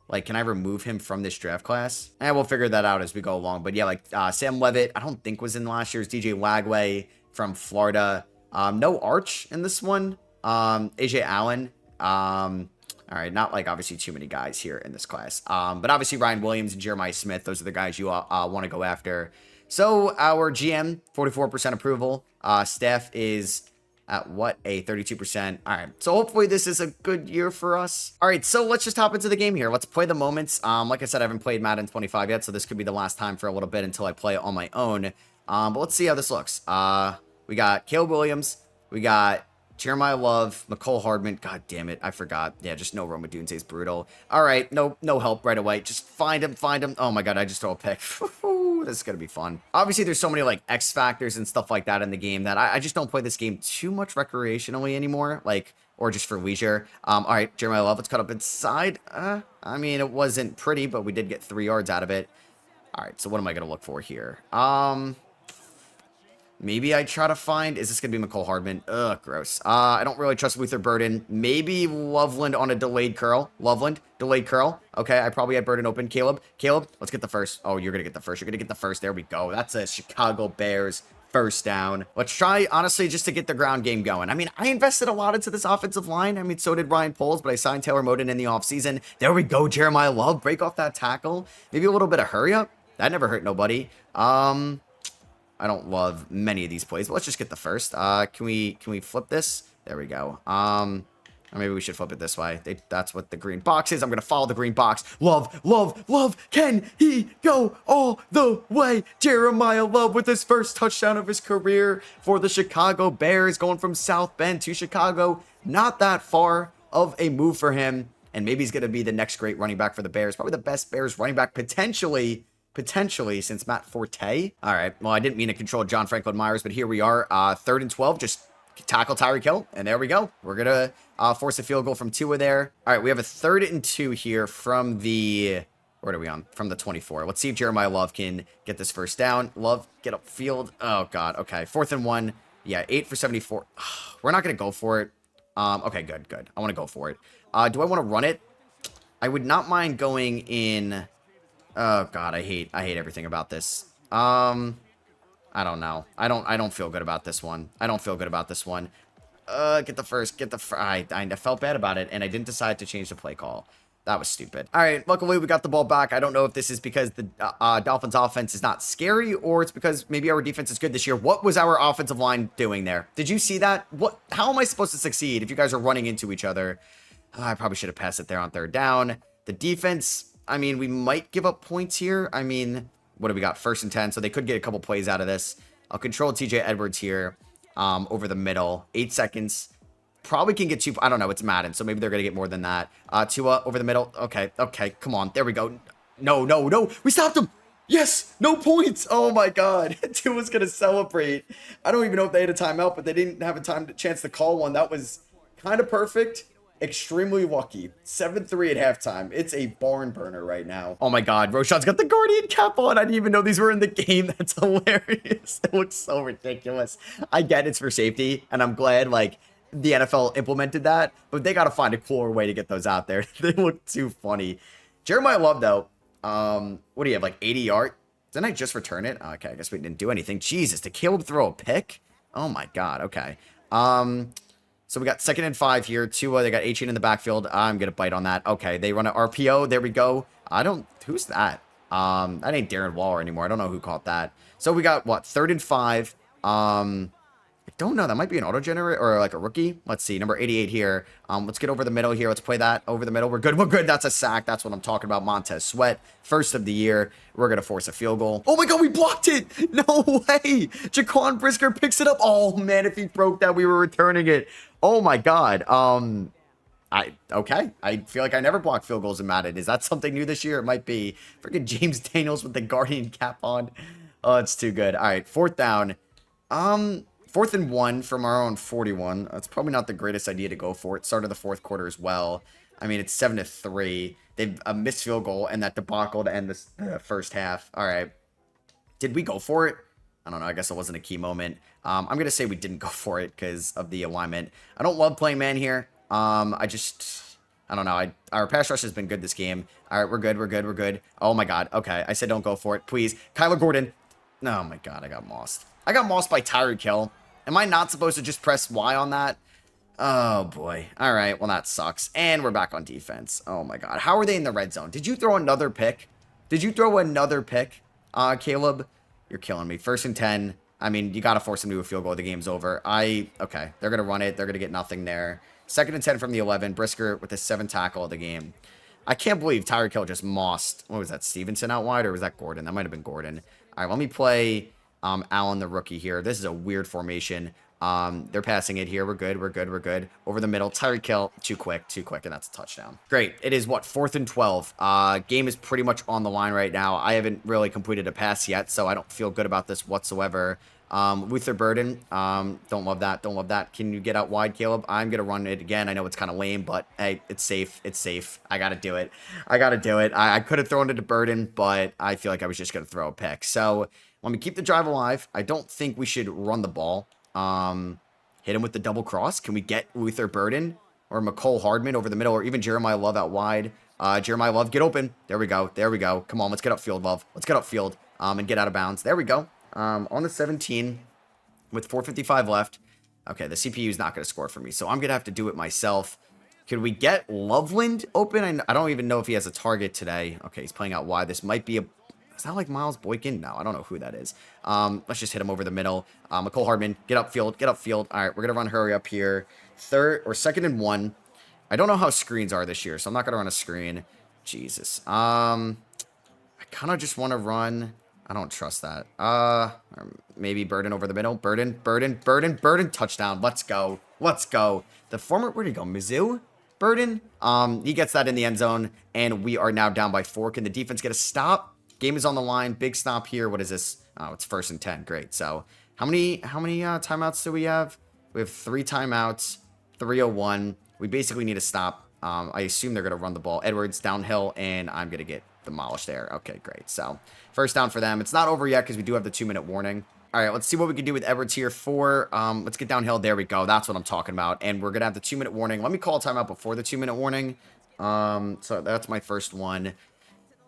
Like, can I remove him from this draft class? And we'll figure that out as we go along. But yeah, like Sam Levitt, I don't think was in last year's. DJ Wagway from Florida. No Arch in this one. AJ Allen. All right, not like obviously too many guys here in this class. But obviously Ryan Williams and Jeremiah Smith, those are the guys you want to go after. So our GM, 44% approval. Staff is at what? A 32%. All right, so hopefully this is a good year for us. All right, so let's just hop into the game here. Let's play the moments. Like I said, I haven't played Madden 25 yet, so this could be the last time for a little bit until I play it on my own. But let's see how this looks. We got Caleb Williams. We got Jeremiah Love, McCole Hardman. God damn it, I forgot. Yeah, just no Roma Dunze is brutal. All right, no help right away. Just find him. Oh my God, I just throw a pick. This is gonna be fun. Obviously, there's so many like X factors and stuff like that in the game that I just don't play this game too much recreationally anymore, like, or just for leisure. All right, Jeremiah Love, let's cut up inside. I mean, it wasn't pretty, but we did get 3 yards out of it. All right, so what am I gonna look for here? Maybe I try to find... Is this going to be McCole Hardman? Ugh, gross. I don't really trust Luther Burden. Maybe Loveland on a delayed curl. Loveland, delayed curl. Okay, I probably had Burden open. Caleb, let's get the first. Oh, you're going to get the first. You're going to get the first. There we go. That's a Chicago Bears first down. Let's try, honestly, just to get the ground game going. I mean, I invested a lot into this offensive line. I mean, so did Ryan Poles, but I signed Taylor Moden in the offseason. There we go, Jeremiah Love. Break off that tackle. Maybe a little bit of hurry up. That never hurt nobody. I don't love many of these plays, but let's just get the first. Can we flip this? There we go. Or maybe we should flip it this way. That's what the green box is. I'm going to follow the green box. Love. Can he go all the way? Jeremiah Love with his first touchdown of his career for the Chicago Bears, going from South Bend to Chicago. Not that far of a move for him. And maybe he's going to be the next great running back for the Bears. Probably the best Bears running back potentially since Matt Forte. All right, well, I didn't mean to control John Franklin Myers, but here we are, 3rd and 12, just tackle Tyreek Hill, and there we go. We're gonna force a field goal from Tua there. All right, we have a 3rd and 2 here from the, what are we on? From the 24. Let's see if Jeremiah Love can get this first down. Love, get upfield. Oh, God, okay, 4th and 1. Yeah, 8 for 74. We're not gonna go for it. Okay, good. I want to go for it. Do I want to run it? I would not mind going in... Oh God, I hate everything about this. I don't know. I don't feel good about this one. Get the first. I felt bad about it, and I didn't decide to change the play call. That was stupid. All right, luckily we got the ball back. I don't know if this is because the Dolphins offense is not scary, or it's because maybe our defense is good this year. What was our offensive line doing there? Did you see that? How am I supposed to succeed if you guys are running into each other? I probably should have passed it there on 3rd down. The defense... I mean, we might give up points here. I mean, what do we got? 1st and 10, so they could get a couple plays out of this. I'll control TJ Edwards here over the middle. 8 seconds. Probably can get 2. I don't know. It's Madden, so maybe they're going to get more than that. Tua over the middle. Okay. Come on. There we go. No. We stopped him. Yes. No points. Oh, my God. Tua's going to celebrate. I don't even know if they had a timeout, but they didn't have a chance to call one. That was kind of perfect. Extremely lucky. 7-3 at halftime. It's a barn burner right now. Oh my God. Roshan's got the Guardian cap on. I didn't even know these were in the game. That's hilarious. It looks so ridiculous. I get it's for safety, and I'm glad like the NFL implemented that, but they got to find a cooler way to get those out there. They look too funny. Jeremiah Love, though. What do you have? Like 80 yards? Didn't I just return it? Okay, I guess we didn't do anything. Jesus, did Caleb throw a pick? Oh my God. Okay. So we got 2nd and 5 here. Tua, they got 18 in the backfield. I'm going to bite on that. Okay, they run an RPO. There we go. Who's that? That ain't Darren Waller anymore. I don't know who caught that. So we got, what, 3rd and 5. I don't know. That might be an auto generator or like a rookie. Let's see. Number 88 here. Let's get over the middle here. Let's play that over the middle. We're good. That's a sack. That's what I'm talking about. Montez Sweat, first of the year. We're going to force a field goal. Oh my God, we blocked it. No way. Jaquan Brisker picks it up. Oh man, if he broke that, we were returning it. Oh my God. Okay. I feel like I never block field goals in Madden. Is that something new this year? It might be. Freaking James Daniels with the Guardian cap on. Oh, it's too good. All right, 4th down. 4th and 1 from our own 41. That's probably not the greatest idea to go for it. Start of the 4th quarter as well. I mean, it's 7-3. They've a missed field goal and that debacle to end this first half. All right. Did we go for it? I don't know. I guess it wasn't a key moment. I'm going to say we didn't go for it because of the alignment. I don't love playing man here. I I don't know. Our pass rush has been good this game. All right, we're good. We're good. We're good. Oh my God. Okay, I said don't go for it, please. Kyler Gordon. Oh my God, I got mossed. I got mossed by Tyreek Hill. Am I not supposed to just press Y on that? Oh boy. All right, well that sucks. And we're back on defense. Oh my God. How are they in the red zone? Did you throw another pick? Did you throw another pick, Caleb? You're killing me. 1st and 10. I mean, you got to force them to a field goal. The game's over. Okay, they're going to run it. They're going to get nothing there. 2nd and 10 from the 11. Brisker with his 7th tackle of the game. I can't believe Tyreek Hill just mossed. What was that, Stevenson out wide, or was that Gordon? That might have been Gordon. All right, let me play Allen, the rookie here. This is a weird formation. They're passing it here. We're good. We're good. We're good. Over the middle. Tyreek Hill. Too quick. And that's a touchdown. Great. It is what? 4th and 12. Game is pretty much on the line right now. I haven't really completed a pass yet, so I don't feel good about this whatsoever. Luther Burden. Don't love that. Don't love that. Can you get out wide, Caleb? I'm going to run it again. I know it's kind of lame, but hey, it's safe. It's safe. I got to do it. I could have thrown it to Burden, but I feel like I was just going to throw a pick. So let me keep the drive alive. I don't think we should run the ball. Hit him with the double cross. Can we get Luther Burden or McCole Hardman over the middle, or even Jeremiah Love out wide? Jeremiah Love, get open. There we go. There we go. Come on, let's get upfield, Love. Let's get upfield and get out of bounds. There we go. On the 17 with 4:55 left. Okay, the CPU is not going to score for me, so I'm going to have to do it myself. Could we get Loveland open? I don't even know if he has a target today. Okay, he's playing out wide. This might be a... Is that like Miles Boykin? No, I don't know who that is. Let's just hit him over the middle. McCole Hardman, get upfield, get upfield. All right, we're going to run hurry up here. 2nd and 1. I don't know how screens are this year, so I'm not going to run a screen. Jesus. I kind of just want to run... I don't trust that. Maybe Burden over the middle. Burden. Touchdown. Let's go. Let's go. The former... Where'd he go? Mizzou? Burden? He gets that in the end zone, and we are now down by 4. Can the defense get a stop? Game is on the line. Big stop here. What is this? Oh, it's 1st and 10. Great. So how many timeouts do we have? We have 3 timeouts. 3:01. We basically need to stop. I assume they're going to run the ball. Edwards downhill, and I'm going to get demolished there. Okay, great. So 1st down for them. It's not over yet because we do have the 2-minute warning. All right, let's see what we can do with Edwards here. 4. Let's get downhill. There we go. That's what I'm talking about. And we're going to have the 2-minute warning. Let me call a timeout before the 2-minute warning. So that's my first one.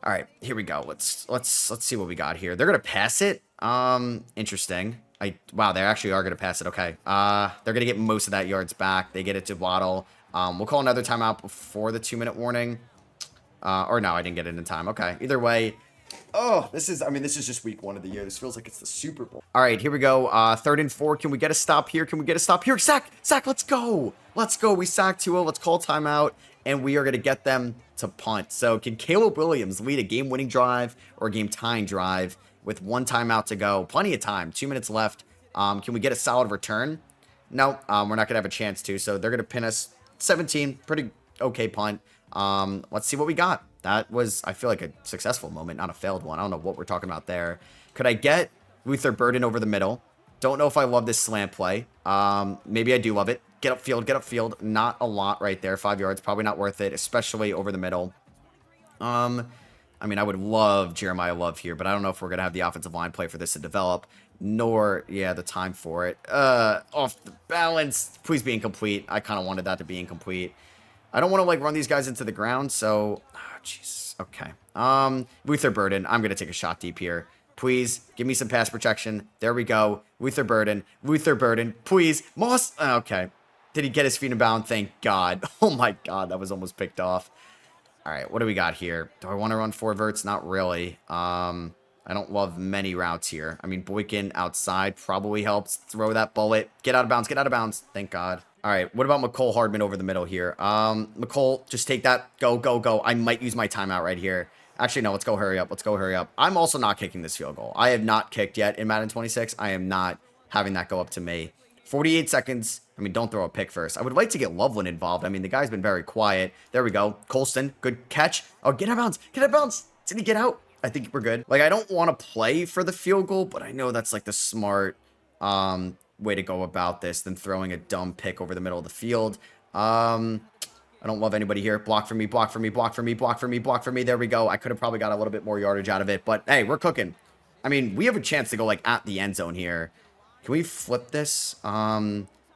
All right, here we go. Let's see what we got here. They're gonna pass it. Interesting. Wow, they actually are gonna pass it. Okay. They're gonna get most of that yards back. They get it to Waddle. We'll call another timeout before the 2-minute warning. Or no, I didn't get it in time. Okay. Either way. Oh, this is just week 1 of the year. This feels like it's the Super Bowl. All right, here we go. 3rd and 4. Can we get a stop here? Sack. Let's go. We sacked 2-0. Let's call timeout. And we are going to get them to punt. So can Caleb Williams lead a game-winning drive or a game-tying drive with 1 timeout to go? Plenty of time. 2 minutes left. Can we get a solid return? No, we're not going to have a chance to. So they're going to pin us 17. Pretty okay punt. Let's see what we got. That was, I feel like, a successful moment, not a failed one. I don't know what we're talking about there. Could I get Luther Burden over the middle? Don't know if I love this slant play. Maybe I do love it. Get upfield. Not a lot right there. 5 yards, probably not worth it, especially over the middle. I mean, I would love Jeremiah Love here, but I don't know if we're going to have the offensive line play for this to develop, nor, the time for it. Off the balance. Please be incomplete. I kind of wanted that to be incomplete. I don't want to, run these guys into the ground, so... Oh, jeez. Okay. Luther Burden. I'm going to take a shot deep here. Please, give me some pass protection. There we go. Luther Burden. Please. Moss. Okay. Did he get his feet in bound? Thank God. Oh, my God. That was almost picked off. All right. What do we got here? Do I want to run 4 verts? Not really. I don't love many routes here. I mean, Boykin outside probably helps. Throw that bullet. Get out of bounds. Thank God. All right. What about McCole Hardman over the middle here? McCole, just take that. Go. I might use my timeout right here. Actually, no. Let's go hurry up. I'm also not kicking this field goal. I have not kicked yet in Madden 26. I am not having that go up to me. 48 seconds. I mean, don't throw a pick first. I would like to get Loveland involved. I mean, the guy's been very quiet. There we go. Colston, good catch. Oh, get out of bounds. Did he get out? I think we're good. I don't want to play for the field goal, but I know that's the smart way to go about this than throwing a dumb pick over the middle of the field. I don't love anybody here. Block for me. There we go. I could have probably got a little bit more yardage out of it, but hey, we're cooking. I mean, we have a chance to go at the end zone here. Can we flip this?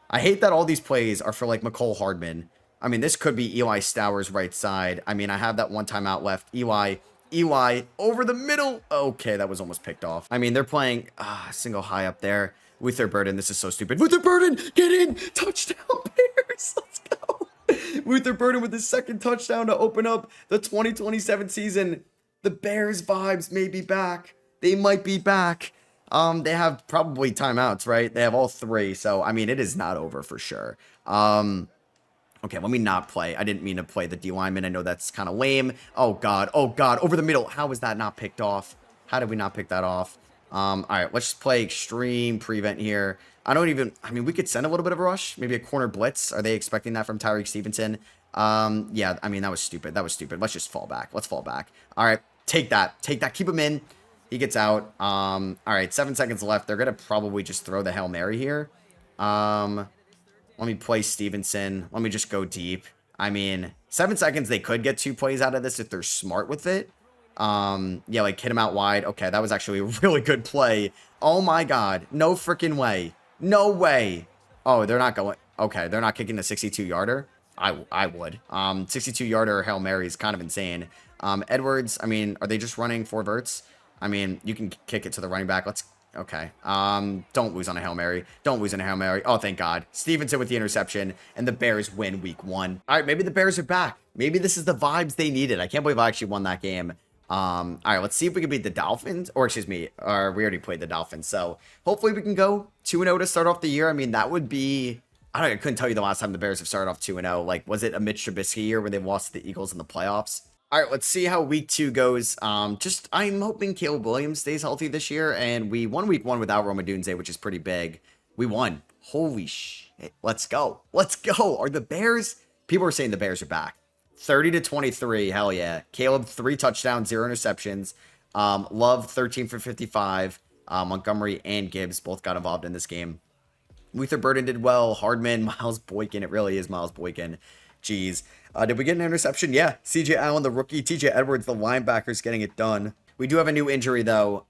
I hate that all these plays are for McCole Hardman. I mean, this could be Eli Stowers' right side. I mean, I have that one timeout left. Eli over the middle. Okay, that was almost picked off. I mean, they're playing single high up there. Luther Burden, this is so stupid. Luther Burden, get in! Touchdown, Bears! Let's go! Luther Burden with his second touchdown to open up the 2027 season. The Bears vibes may be back. They might be back. They have probably timeouts, right? They have all three. So, I mean, it is not over for sure. Okay, let me not play. I didn't mean to play the D lineman. I know that's kind of lame. Oh, God. Oh, God. Over the middle. How was that not picked off? How did we not pick that off? All right, let's just play extreme prevent here. I mean, we could send a little bit of a rush. Maybe a corner blitz. Are they expecting that from Tyreek Stevenson? Yeah, I mean, that was stupid. That was stupid. Let's just fall back. Let's fall back. All right, take that. Take that. Keep him in. He gets out. All right, 7 seconds left. They're going to probably just throw the Hail Mary here. Let me play Stevenson. Let me just go deep. I mean, 7 seconds, they could get 2 plays out of this if they're smart with it. Yeah, like hit him out wide. Okay, that was actually a really good play. Oh my God. No freaking way. No way. Oh, they're not going. Okay, they're not kicking the 62-yarder. I would. 62-yarder Hail Mary is kind of insane. Edwards, I mean, are they just running 4 verts? I mean, you can kick it to the running back. Okay. Don't lose on a Hail Mary. Don't lose on a Hail Mary. Oh, thank God. Stevenson with the interception, and the Bears win week 1. All right, maybe the Bears are back. Maybe this is the vibes they needed. I can't believe I actually won that game. All right, let's see if we can beat the Dolphins, or excuse me, we already played the Dolphins. So hopefully we can go 2-0 to start off the year. I mean, that would be, I couldn't tell you the last time the Bears have started off 2-0. Like, was it a Mitch Trubisky year where they lost to the Eagles in the playoffs? All right, let's see how week 2 goes. I'm hoping Caleb Williams stays healthy this year, and we won week 1 without Rome Odunze, which is pretty big. We won. Holy shit. Let's go. Let's go. Are the Bears, people are saying the Bears are back. 30-23, hell yeah. Caleb, 3 touchdowns, 0 interceptions. Love, 13 for 55. Montgomery and Gibbs both got involved in this game. Luther Burden did well. Hardman, Miles Boykin. It really is Miles Boykin. Jeez. Did we get an interception? Yeah. CJ Allen, the rookie. TJ Edwards, the linebackers, getting it done. We do have a new injury, though.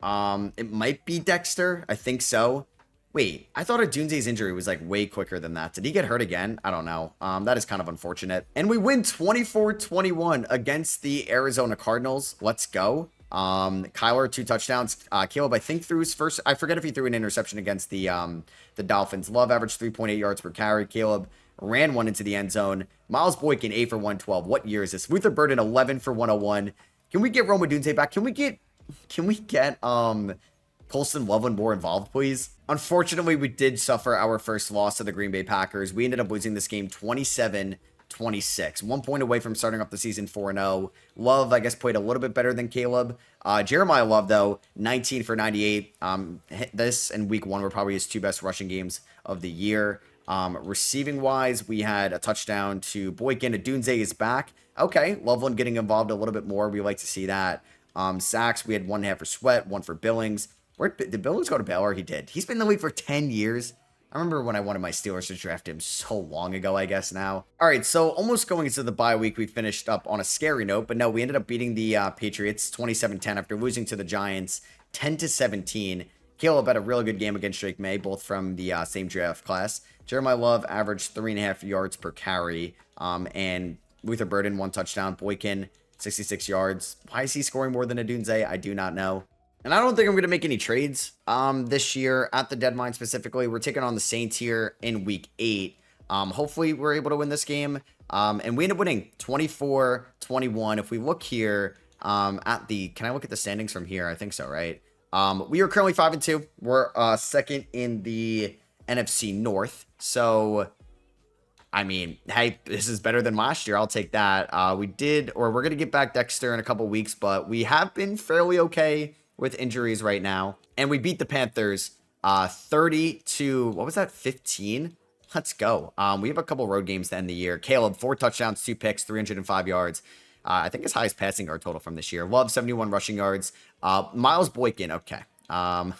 It might be Dexter. I think so. Wait, I thought Odunze's injury was like way quicker than that. Did he get hurt again? I don't know. That is kind of unfortunate. And we win 24-21 against the Arizona Cardinals. Let's go. Kyler, 2 touchdowns. Caleb, I think, threw his first. I forget if he threw an interception against the Dolphins. Love averaged 3.8 yards per carry. Caleb ran 1 into the end zone. Miles Boykin, 8 for 112. What year is this? Luther Burden, 11 for 101. Can we get Rome Odunze back? Can we get Colston Loveland more involved, please? Unfortunately, we did suffer our first loss to the Green Bay Packers. We ended up losing this game 27-26. 1 point away from starting off the season 4-0. Love, I guess, played a little bit better than Caleb. Jeremiah Love, though, 19 for 98. This and week 1 were probably his 2 best rushing games of the year. Receiving wise, we had a touchdown to Boykin. Odunze is back. Okay, Loveland getting involved a little bit more. We like to see that. Sacks, we had 1.5 for Sweat, 1 for Billings. Where did Billings go to Baylor? He did. He's been in the league for 10 years. I remember when I wanted my Steelers to draft him so long ago, I guess now. All right, so almost going into the bye week, we finished up on a scary note, but no, we ended up beating the Patriots 27-10 after losing to the Giants 10-17. Caleb had a really good game against Drake May, both from the same draft class. Jeremiah Love averaged 3.5 yards per carry, and Luther Burden, 1 touchdown. Boykin, 66 yards. Why is he scoring more than Odunze? I do not know. And I don't think I'm going to make any trades this year at the deadline specifically. We're taking on the Saints here in week 8. Hopefully we're able to win this game. And we end up winning 24-21. If we look here at the, can I look at the standings from here? I think so, right? We are currently 5-2. We're second in the NFC North. So, I mean, hey, this is better than last year. I'll take that. We're going to get back Dexter in a couple weeks, but we have been fairly okay with injuries right now. And we beat the Panthers 30-15. Let's go. We have a couple road games to end the year. Caleb, 4 touchdowns, 2 picks, 305 yards. I think his highest passing yard total from this year. Love, 71 rushing yards. Miles Boykin, okay. Why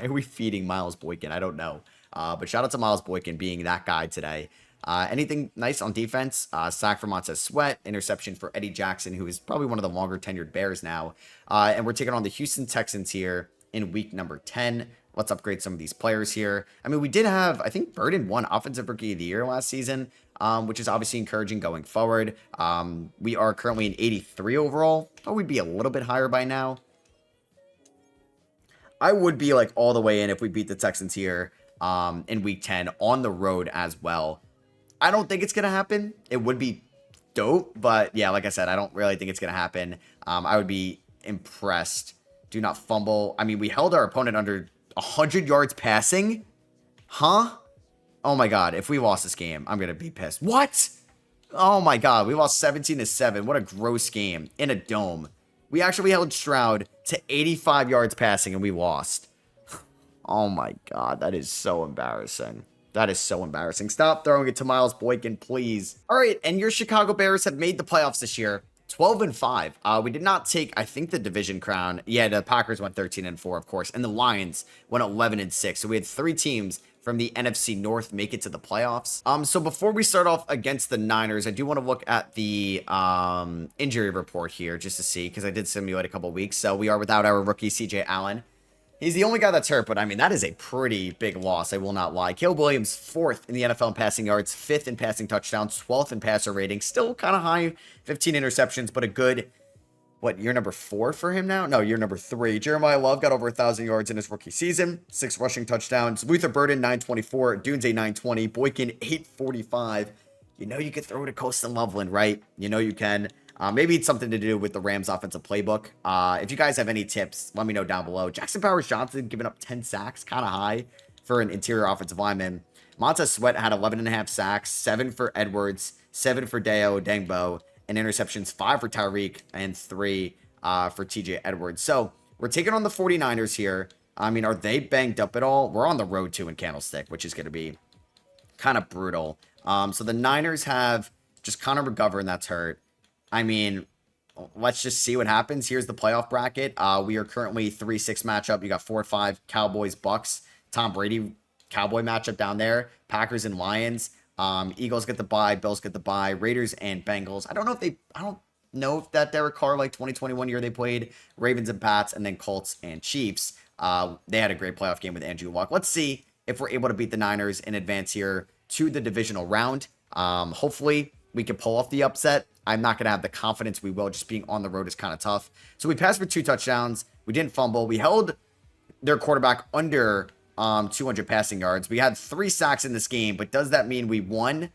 are we feeding Miles Boykin? I don't know. But shout out to Miles Boykin being that guy today. Anything nice on defense? Sack for Montez Sweat, interception for Eddie Jackson, who is probably one of the longer tenured Bears now. And we're taking on the Houston Texans here in week number 10. Let's upgrade some of these players here. I mean, we did have, I think Burden won Offensive Rookie of the Year last season. which is obviously encouraging going forward. We are currently an 83 overall. Thought we'd be a little bit higher by now. I would be like all the way in if we beat the Texans here in week 10 on the road as well. I don't think it's going to happen. It would be dope, but yeah, like I said, I don't really think it's going to happen. I would be impressed. Do not fumble. I mean, we held our opponent under 100 yards passing. Huh? Oh my God. If we lost this game, I'm going to be pissed. What? Oh my God. We lost 17-7. What a gross game in a dome. We actually held Stroud to 85 yards passing and we lost. Oh my God. That is so embarrassing. That is so embarrassing. Stop throwing it to Miles Boykin, please. All right, and your Chicago Bears have made the playoffs this year, 12-5. We did not take, I think, the division crown. Yeah, the Packers went 13-4, of course, and the Lions went 11-6. So we had 3 teams from the NFC North make it to the playoffs. So before we start off against the Niners, I do want to look at the injury report here just to see, because I did simulate a couple weeks. So we are without our rookie, CJ Allen. He's the only guy that's hurt, but I mean, that is a pretty big loss, I will not lie. Caleb Williams, 4th in the NFL in passing yards, 5th in passing touchdowns, 12th in passer rating. Still kind of high, 15 interceptions, but a good, what, year number 4 for him now? No, year number 3. Jeremiah Love got over 1,000 yards in his rookie season, 6 rushing touchdowns. Luther Burden, 924. Dunze, 920. Boykin, 845. You know you can throw to Colston Loveland, right? You know you can. Maybe it's something to do with the Rams offensive playbook. If you guys have any tips, let me know down below. Jackson Powers-Johnson giving up 10 sacks, kind of high for an interior offensive lineman. Montez Sweat had 11.5 sacks, 7 for Edwards, 7 for Deo Dengbo, and interceptions, 5 for Tyreek, and 3 for TJ Edwards. So we're taking on the 49ers here. I mean, are they banged up at all? We're on the road too in Candlestick, which is going to be kind of brutal. So the Niners have just Connor McGovern that's hurt. I mean, let's just see what happens. Here's the playoff bracket. We are currently 3-6 matchup. You got 4-5 Cowboys, Bucks, Tom Brady, Cowboy matchup down there. Packers and Lions. Eagles get the bye. Bills get the bye. Raiders and Bengals. I don't know if that Derek Carr, like 2021 year they played. Ravens and Pats, and then Colts and Chiefs. They had a great playoff game with Andrew Luck. Let's see if we're able to beat the Niners in advance here to the divisional round. Hopefully we can pull off the upset. I'm not going to have the confidence we will. Just being on the road is kind of tough. So we passed for 2 touchdowns. We didn't fumble. We held their quarterback under 200 passing yards. We had 3 sacks in this game, but does that mean we won?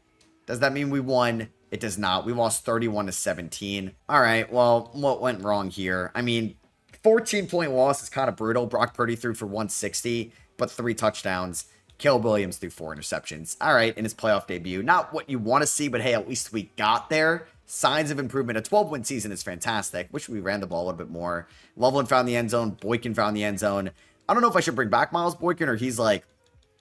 Does that mean we won? It does not. We lost 31-17. All right, well, what went wrong here? I mean, 14-point loss is kind of brutal. Brock Purdy threw for 160, but 3 touchdowns. Caleb Williams threw 4 interceptions. All right, in his playoff debut. Not what you want to see, but hey, at least we got there. Signs of improvement. A 12-win season is fantastic. Wish we ran the ball a little bit more. Loveland found the end zone. Boykin found the end zone. I don't know if I should bring back Miles Boykin or he's like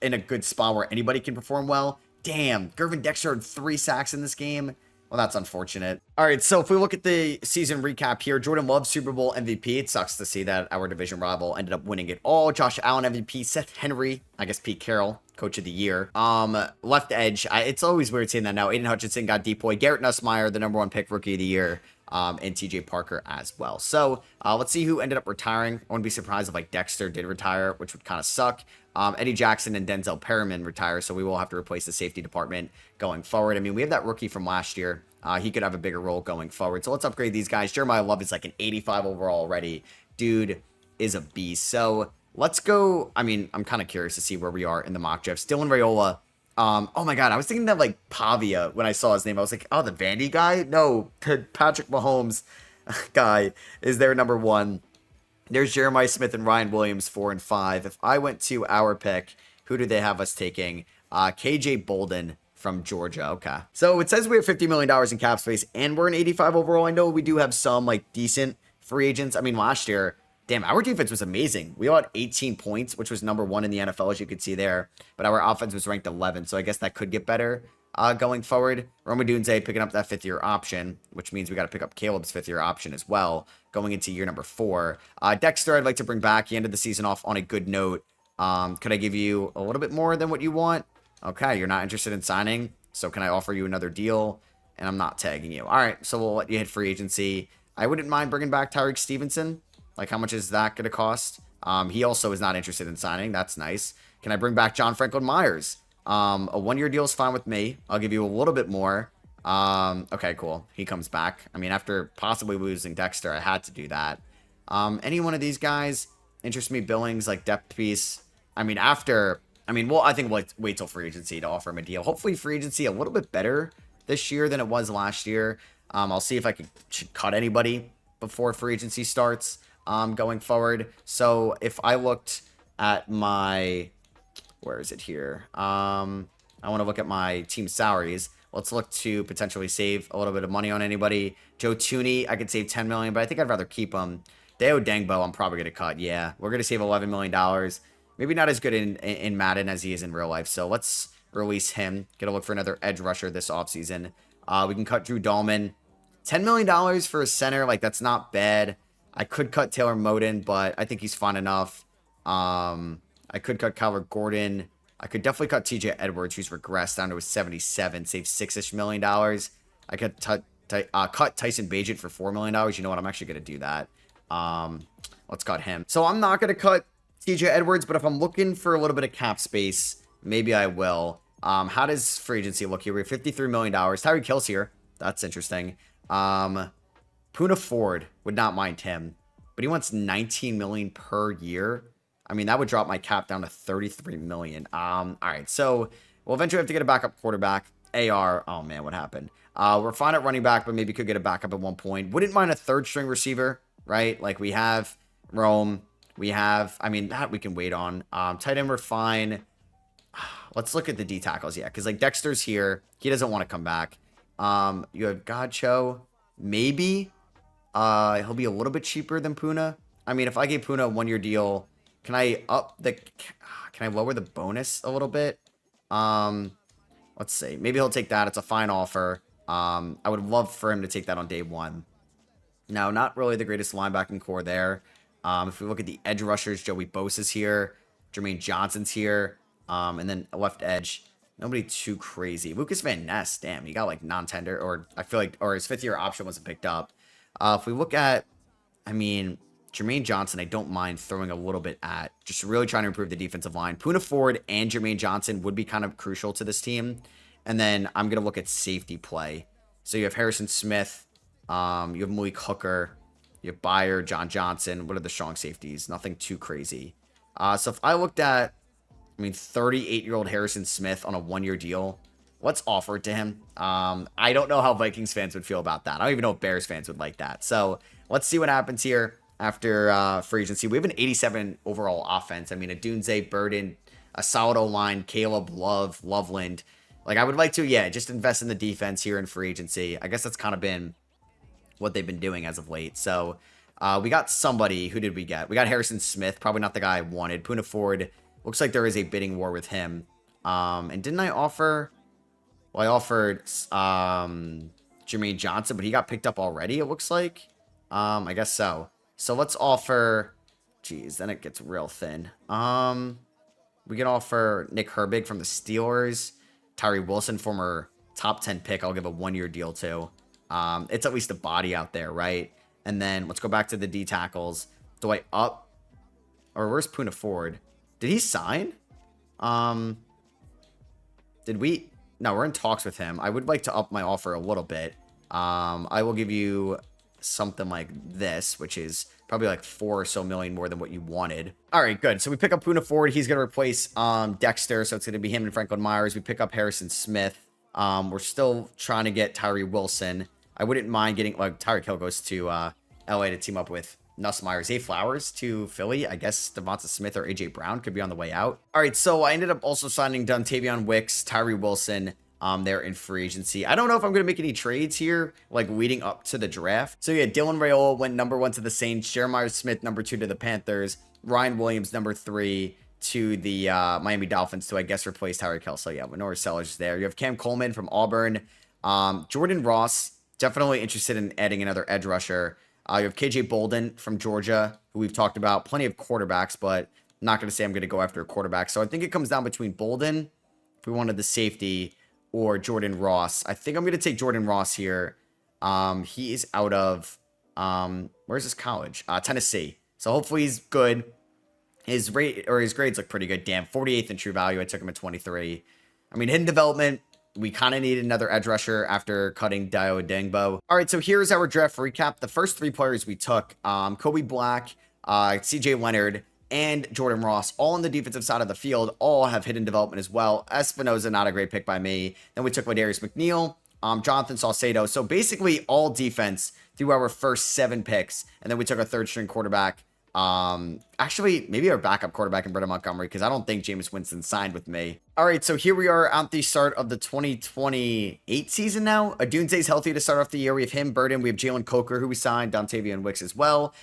in a good spot where anybody can perform well. Damn, Gervin Dexter had 3 sacks in this game. Well, that's unfortunate. All right, so if we look at the season recap here, Jordan Love, Super Bowl MVP. It sucks to see that our division rival ended up winning it all. Josh Allen, MVP. Seth Henry, I guess Pete Carroll, Coach of the Year. Left edge. It's always weird seeing that now. Aiden Hutchinson got depoy. Garrett Nussmeier, the #1 pick, Rookie of the Year. And TJ Parker as well. So let's see who ended up retiring. I wouldn't be surprised if like Dexter did retire, which would kind of suck. Eddie Jackson and Denzel Perriman retire, so we will have to replace the safety department going forward. I mean, we have that rookie from last year. He could have a bigger role going forward. So let's upgrade these guys. Jeremiah Love is like an 85 overall already. Dude is a beast. So let's go. I mean, I'm kind of curious to see where we are in the mock draft. Still in Raiola. Oh my God, I was thinking that like Pavia when I saw his name. I was like, oh, the Vandy guy? No, Patrick Mahomes guy is their #1. There's Jeremiah Smith and Ryan Williams, 4 and 5. If I went to our pick, who do they have us taking? KJ Bolden from Georgia. Okay. So it says we have $50 million in cap space and we're an 85 overall. I know we do have some like decent free agents. I mean, last year, damn, our defense was amazing. We had 18 points, which was #1 in the NFL, as you could see there. But our offense was ranked 11, so I guess that could get better going forward. Rome Odunze picking up that 5th-year option, which means we got to pick up Caleb's 5th-year option as well, going into year number 4. Dexter, I'd like to bring back. He ended the season off on a good note. Could I give you a little bit more than what you want? Okay, you're not interested in signing, so can I offer you another deal? And I'm not tagging you. All right, so we'll let you hit free agency. I wouldn't mind bringing back Tyreek Stevenson. Like, how much is that going to cost? He also is not interested in signing. That's nice. Can I bring back John Franklin Myers? A 1-year deal is fine with me. I'll give you a little bit more. Okay, cool. He comes back. I mean, after possibly losing Dexter, I had to do that. Any one of these guys interest me. Billings, like depth piece. I mean, well, I think we'll wait till free agency to offer him a deal. Hopefully free agency a little bit better this year than it was last year. I'll see if I should cut anybody before free agency starts going forward. So if I looked at my, where is it here? I want to look at my team salaries. Let's look to potentially save a little bit of money on anybody. Joe Tooney, I could save $10 million, but I think I'd rather keep him. Deo Dengbo, I'm probably going to cut. Yeah, we're going to save $11 million. Maybe not as good in Madden as he is in real life. So let's release him. Going to look for another edge rusher this offseason. We can cut Drew Dahlman. $10 million for a center, like, that's not bad. I could cut Taylor Moden, but I think he's fine enough. I could cut Kyler Gordon. I could definitely cut TJ Edwards, who's regressed down to a 77, save $6-ish million. I could cut Tyson Bagent for $4 million. You know what? I'm actually going to do that. Let's cut him. So I'm not going to cut TJ Edwards, but if I'm looking for a little bit of cap space, maybe I will. How does free agency look here? We have $53 million. Tyreek Hill's here. That's interesting. Poona Ford, would not mind him, but he wants $19 million per year. I mean, that would drop my cap down to $33 million. All right, so we'll eventually have to get a backup quarterback. AR, oh man, what happened? We're fine at running back, but maybe could get a backup at one point. Wouldn't mind a third string receiver, right? Like we have Rome, I mean, that we can wait on. Tight end, we're fine. Let's look at the D tackles, yeah, because like Dexter's here. He doesn't want to come back. You have Godcho, maybe. He'll be a little bit cheaper than Poona. I mean, if I gave Poona a 1-year deal, can I lower the bonus a little bit? Let's see. Maybe he'll take that. It's a fine offer. I would love for him to take that on day one. Now, not really the greatest linebacking core there. If we look at the edge rushers, Joey Bosa's here. Jermaine Johnson's here. And then left edge, nobody too crazy. Lucas Van Ness, damn, he got like non-tender, or I feel like, or his 5th-year option wasn't picked up. If we look at, I mean, Jermaine Johnson, I don't mind throwing a little bit at. Just really trying to improve the defensive line. Poona Ford and Jermaine Johnson would be kind of crucial to this team. And then I'm going to look at safety play. So you have Harrison Smith. You have Malik Hooker. You have Byer, John Johnson. What are the strong safeties? Nothing too crazy. So if I looked at, I mean, 38-year-old Harrison Smith on a 1-year deal, let's offer it to him. I don't know how Vikings fans would feel about that. I don't even know if Bears fans would like that. So let's see what happens here after free agency. We have an 87 overall offense. I mean, a Dunze, Burden, a solid O-line, Caleb, Loveland. Like, I would like to, yeah, just invest in the defense here in free agency. I guess that's kind of been what they've been doing as of late. So we got somebody. Who did we get? We got Harrison Smith. Probably not the guy I wanted. Poona Ford. Looks like there is a bidding war with him. And didn't I offer... Well, I offered Jermaine Johnson, but he got picked up already, it looks like. I guess so. So let's offer... Geez, then it gets real thin. We can offer Nick Herbig from the Steelers. Tyree Wilson, former top 10 pick, I'll give a 1-year deal to. It's at least a body out there, right? And then let's go back to the D tackles. Do I up? Or where's Poona Ford? Did he sign? Did we? No, we're in talks with him. I would like to up my offer a little bit. I will give you something like this, which is probably like $4 million more than what you wanted. All right, good. So we pick up Poona Ford. He's going to replace Dexter, so it's going to be him and Franklin Myers. We pick up Harrison Smith. We're still trying to get Tyree Wilson. I wouldn't mind getting, like, Tyreek Hill goes to LA to team up with Nussmeier. Zay Flowers to Philly. I guess Devonta Smith or AJ Brown could be on the way out. All right, so I ended up also signing Dontavion Wicks, Tyree Wilson. There in free agency. I don't know if I'm going to make any trades here, like leading up to the draft. So yeah, Dylan Raiola went number 1 to the Saints, Jeremiah Smith number 2 to the Panthers, Ryan Williams number 3 to the Miami Dolphins to, I guess, replace Tyreek Hill. So yeah, Manoa Sellers there. You have Cam Coleman from Auburn, Jordan Ross, definitely interested in adding another edge rusher. You have KJ Bolden from Georgia, who we've talked about, plenty of quarterbacks, but I'm not going to say I'm going to go after a quarterback. So I think it comes down between Bolden, if we wanted the safety, or Jordan Ross. I think I'm going to take Jordan Ross here. He is out of, where's his college? Tennessee. So hopefully he's good. His grades look pretty good. Damn, 48th in true value. I took him at 23. I mean, hidden development, we kind of needed another edge rusher after cutting Dio Dangbo. All right, so here's our draft recap. The first 3 players we took, Kobe Black, CJ Leonard, and Jordan Ross, all on the defensive side of the field, all have hidden development as well. Espinoza, not a great pick by me. Then we took Ladarius McNeil, Jonathan Saucedo. So basically all defense through our first 7 picks. And then we took a 3rd string quarterback. Actually, maybe our backup quarterback in Brendan Montgomery, because I don't think Jameis Winston signed with me. All right, so here we are at the start of the 2028 season now. Adunze's healthy to start off the year. We have him, Burden. We have Jalen Coker, who we signed, Dontavian Wicks as well.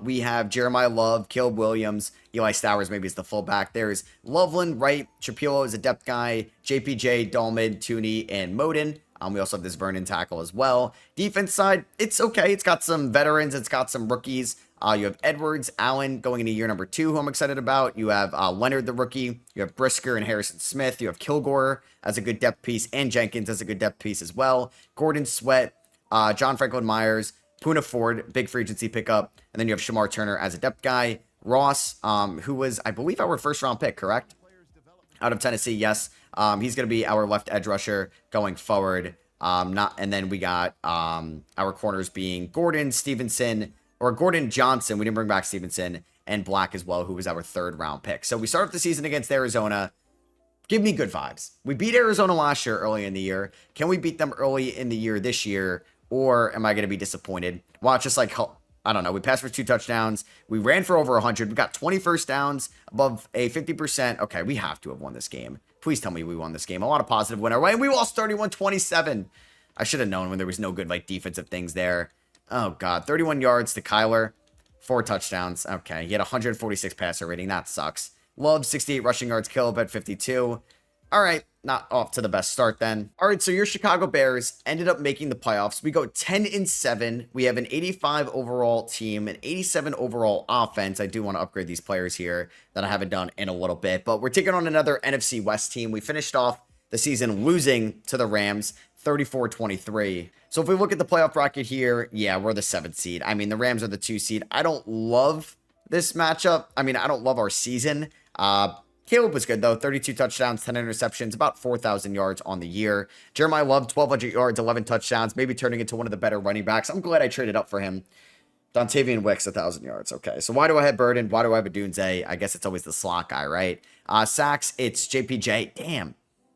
We have Jeremiah Love, Caleb Williams, Eli Stowers maybe is the fullback. There's Loveland, Wright, Trapilo is a depth guy, JPJ, Dahlman, Tooney, and Moden. We also have this Vernon tackle as well. Defense side, it's okay. It's got some veterans. It's got some rookies. You have Edwards, Allen going into year number 2, who I'm excited about. You have Leonard, the rookie. You have Brisker and Harrison Smith. You have Kilgore as a good depth piece, and Jenkins as a good depth piece as well. Gordon Sweat, John Franklin Myers, Poona Ford, big free agency pickup. And then you have Shamar Turner as a depth guy. Ross, who was, I believe, our first round pick, correct? Out of Tennessee, yes. He's going to be our left edge rusher going forward. And then we got our corners being Gordon Stevenson, or Gordon Johnson. We didn't bring back Stevenson, and Black as well, who was our 3rd round pick. So we start the season against Arizona. Give me good vibes. We beat Arizona last year early in the year. Can we beat them early in the year this year, or am I going to be disappointed? Well, it's just like, I don't know. We passed for 2 touchdowns. We ran for over 100. We got 20 first downs, above a 50%. Okay, we have to have won this game. Please tell me we won this game. A lot of positive win our way, and we lost 31-27. I should have known when there was no good defensive things there. Oh, God. 31 yards to Kyler. 4 touchdowns. Okay, he had 146 passer rating. That sucks. Love, 68 rushing yards. Caleb at 52. All right, not off to the best start then. All right, so your Chicago Bears ended up making the playoffs. We go 10-7. We have an 85 overall team, an 87 overall offense. I do want to upgrade these players here that I haven't done in a little bit, but we're taking on another NFC West team. We finished off the season losing to the Rams 34-23. So if we look at the playoff bracket here, yeah, we're the 7th seed. I mean, the Rams are the 2 seed. I don't love this matchup. I mean, I don't love our season. Caleb was good, though. 32 touchdowns, 10 interceptions, about 4,000 yards on the year. Jeremiah Love, 1,200 yards, 11 touchdowns, maybe turning into one of the better running backs. I'm glad I traded up for him. Dontavian Wicks, 1,000 yards. Okay, so why do I have Burden? Why do I have Adunze? I guess it's always the slot guy, right? Sacks, it's JPJ. Damn.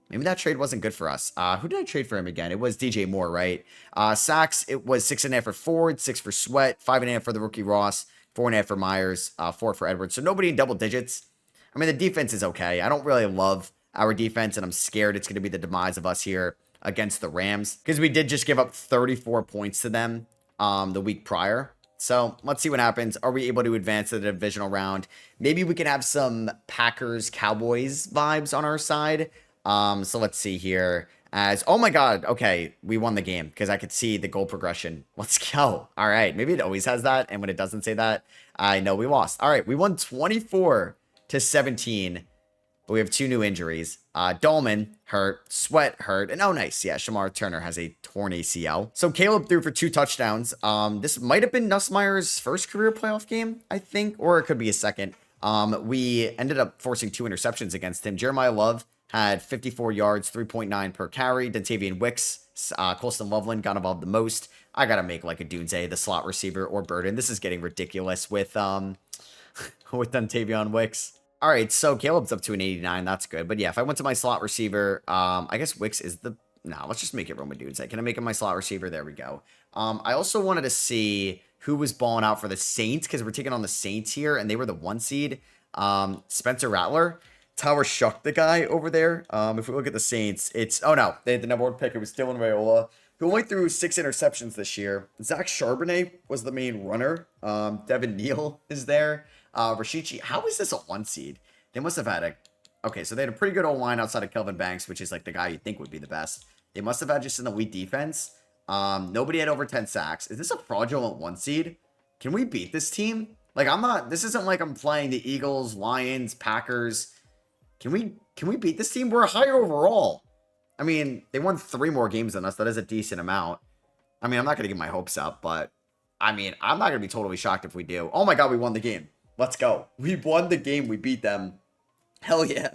Maybe that trade wasn't good for us. Who did I trade for him again? It was DJ Moore, right? Sacks, it was 6.5 for Ford, 6 for Sweat, 5.5 for the rookie Ross, 4.5 for Myers, 4 for Edwards. So nobody in double digits. I mean, the defense is okay. I don't really love our defense, and I'm scared it's going to be the demise of us here against the Rams, because we did just give up 34 points to them the week prior. So let's see what happens. Are we able to advance to the divisional round? Maybe we can have some Packers-Cowboys vibes on our side. So let's see here. Oh my God. Okay. We won the game because I could see the goal progression. Let's go. All right. Maybe it always has that. And when it doesn't say that, I know we lost. All right. We won 24-17, but we have 2 new injuries. Dahlman hurt, Sweat hurt, and oh, nice. Yeah. Shamar Turner has a torn ACL. So Caleb threw for 2 touchdowns. This might have been Nussmeier's first career playoff game, I think, or it could be a second. We ended up forcing 2 interceptions against him. Jeremiah Love had 54 yards, 3.9 per carry. Dontavian Wicks, Colston Loveland got involved the most. I got to make like a Dunze, the slot receiver, or Burden. This is getting ridiculous with with Dontavian Wicks. All right, so Caleb's up to an 89. That's good. But yeah, if I went to my slot receiver, I guess Wicks is the... No, let's just make it Roman Dunze. Can I make him my slot receiver? There we go. I also wanted to see who was balling out for the Saints, because we're taking on the Saints here, and they were the 1 seed. Spencer Rattler. Tower Shuck, the guy over there. If we look at the Saints, it's... Oh, no. They had the number 1 pick. It was Dylan Raiola, who only threw 6 interceptions this year. Zach Charbonnet was the main runner. Devin Neal is there. Rashichi. How is this a 1 seed? They must have had a... Okay, so they had a pretty good O-line outside of Kelvin Banks, which is like the guy you think would be the best. They must have had just an elite defense. Nobody had over 10 sacks. Is this a fraudulent 1 seed? Can we beat this team? Like, I'm not... This isn't like I'm playing the Eagles, Lions, Packers... Can we beat this team? We're higher overall. I mean, they won 3 more games than us. That is a decent amount. I mean, I'm not going to get my hopes up, but I mean, I'm not going to be totally shocked if we do. Oh my God, we won the game. Let's go. We won the game. We beat them. Hell yeah.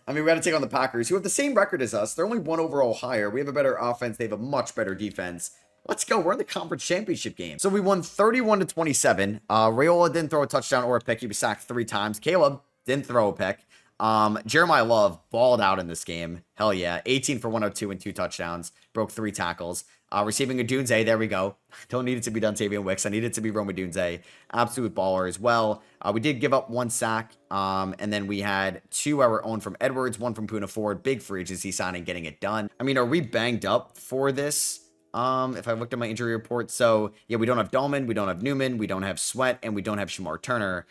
I mean, we got to take on the Packers, who have the same record as us. They're only one overall higher. We have a better offense. They have a much better defense. Let's go. We're in the conference championship game. So we won 31-27. Rayola didn't throw a touchdown or a pick. He was sacked 3 times. Caleb didn't throw a pick. Jeremiah Love balled out in this game. Hell yeah. 18 for 102 and 2 touchdowns. Broke 3 tackles. Receiving a Dunze. There we go. Don't need it to be Dontavian Wicks. I need it to be Roma Dunze. Absolute baller as well. We did give up 1 sack. And then we had 2 our own from Edwards, 1 from Puna Ford. Big free agency signing, getting it done. I mean, are we banged up for this? If I looked at my injury report. So yeah, we don't have Dahlman, we don't have Newman, we don't have Sweat, and we don't have Shamar Turner.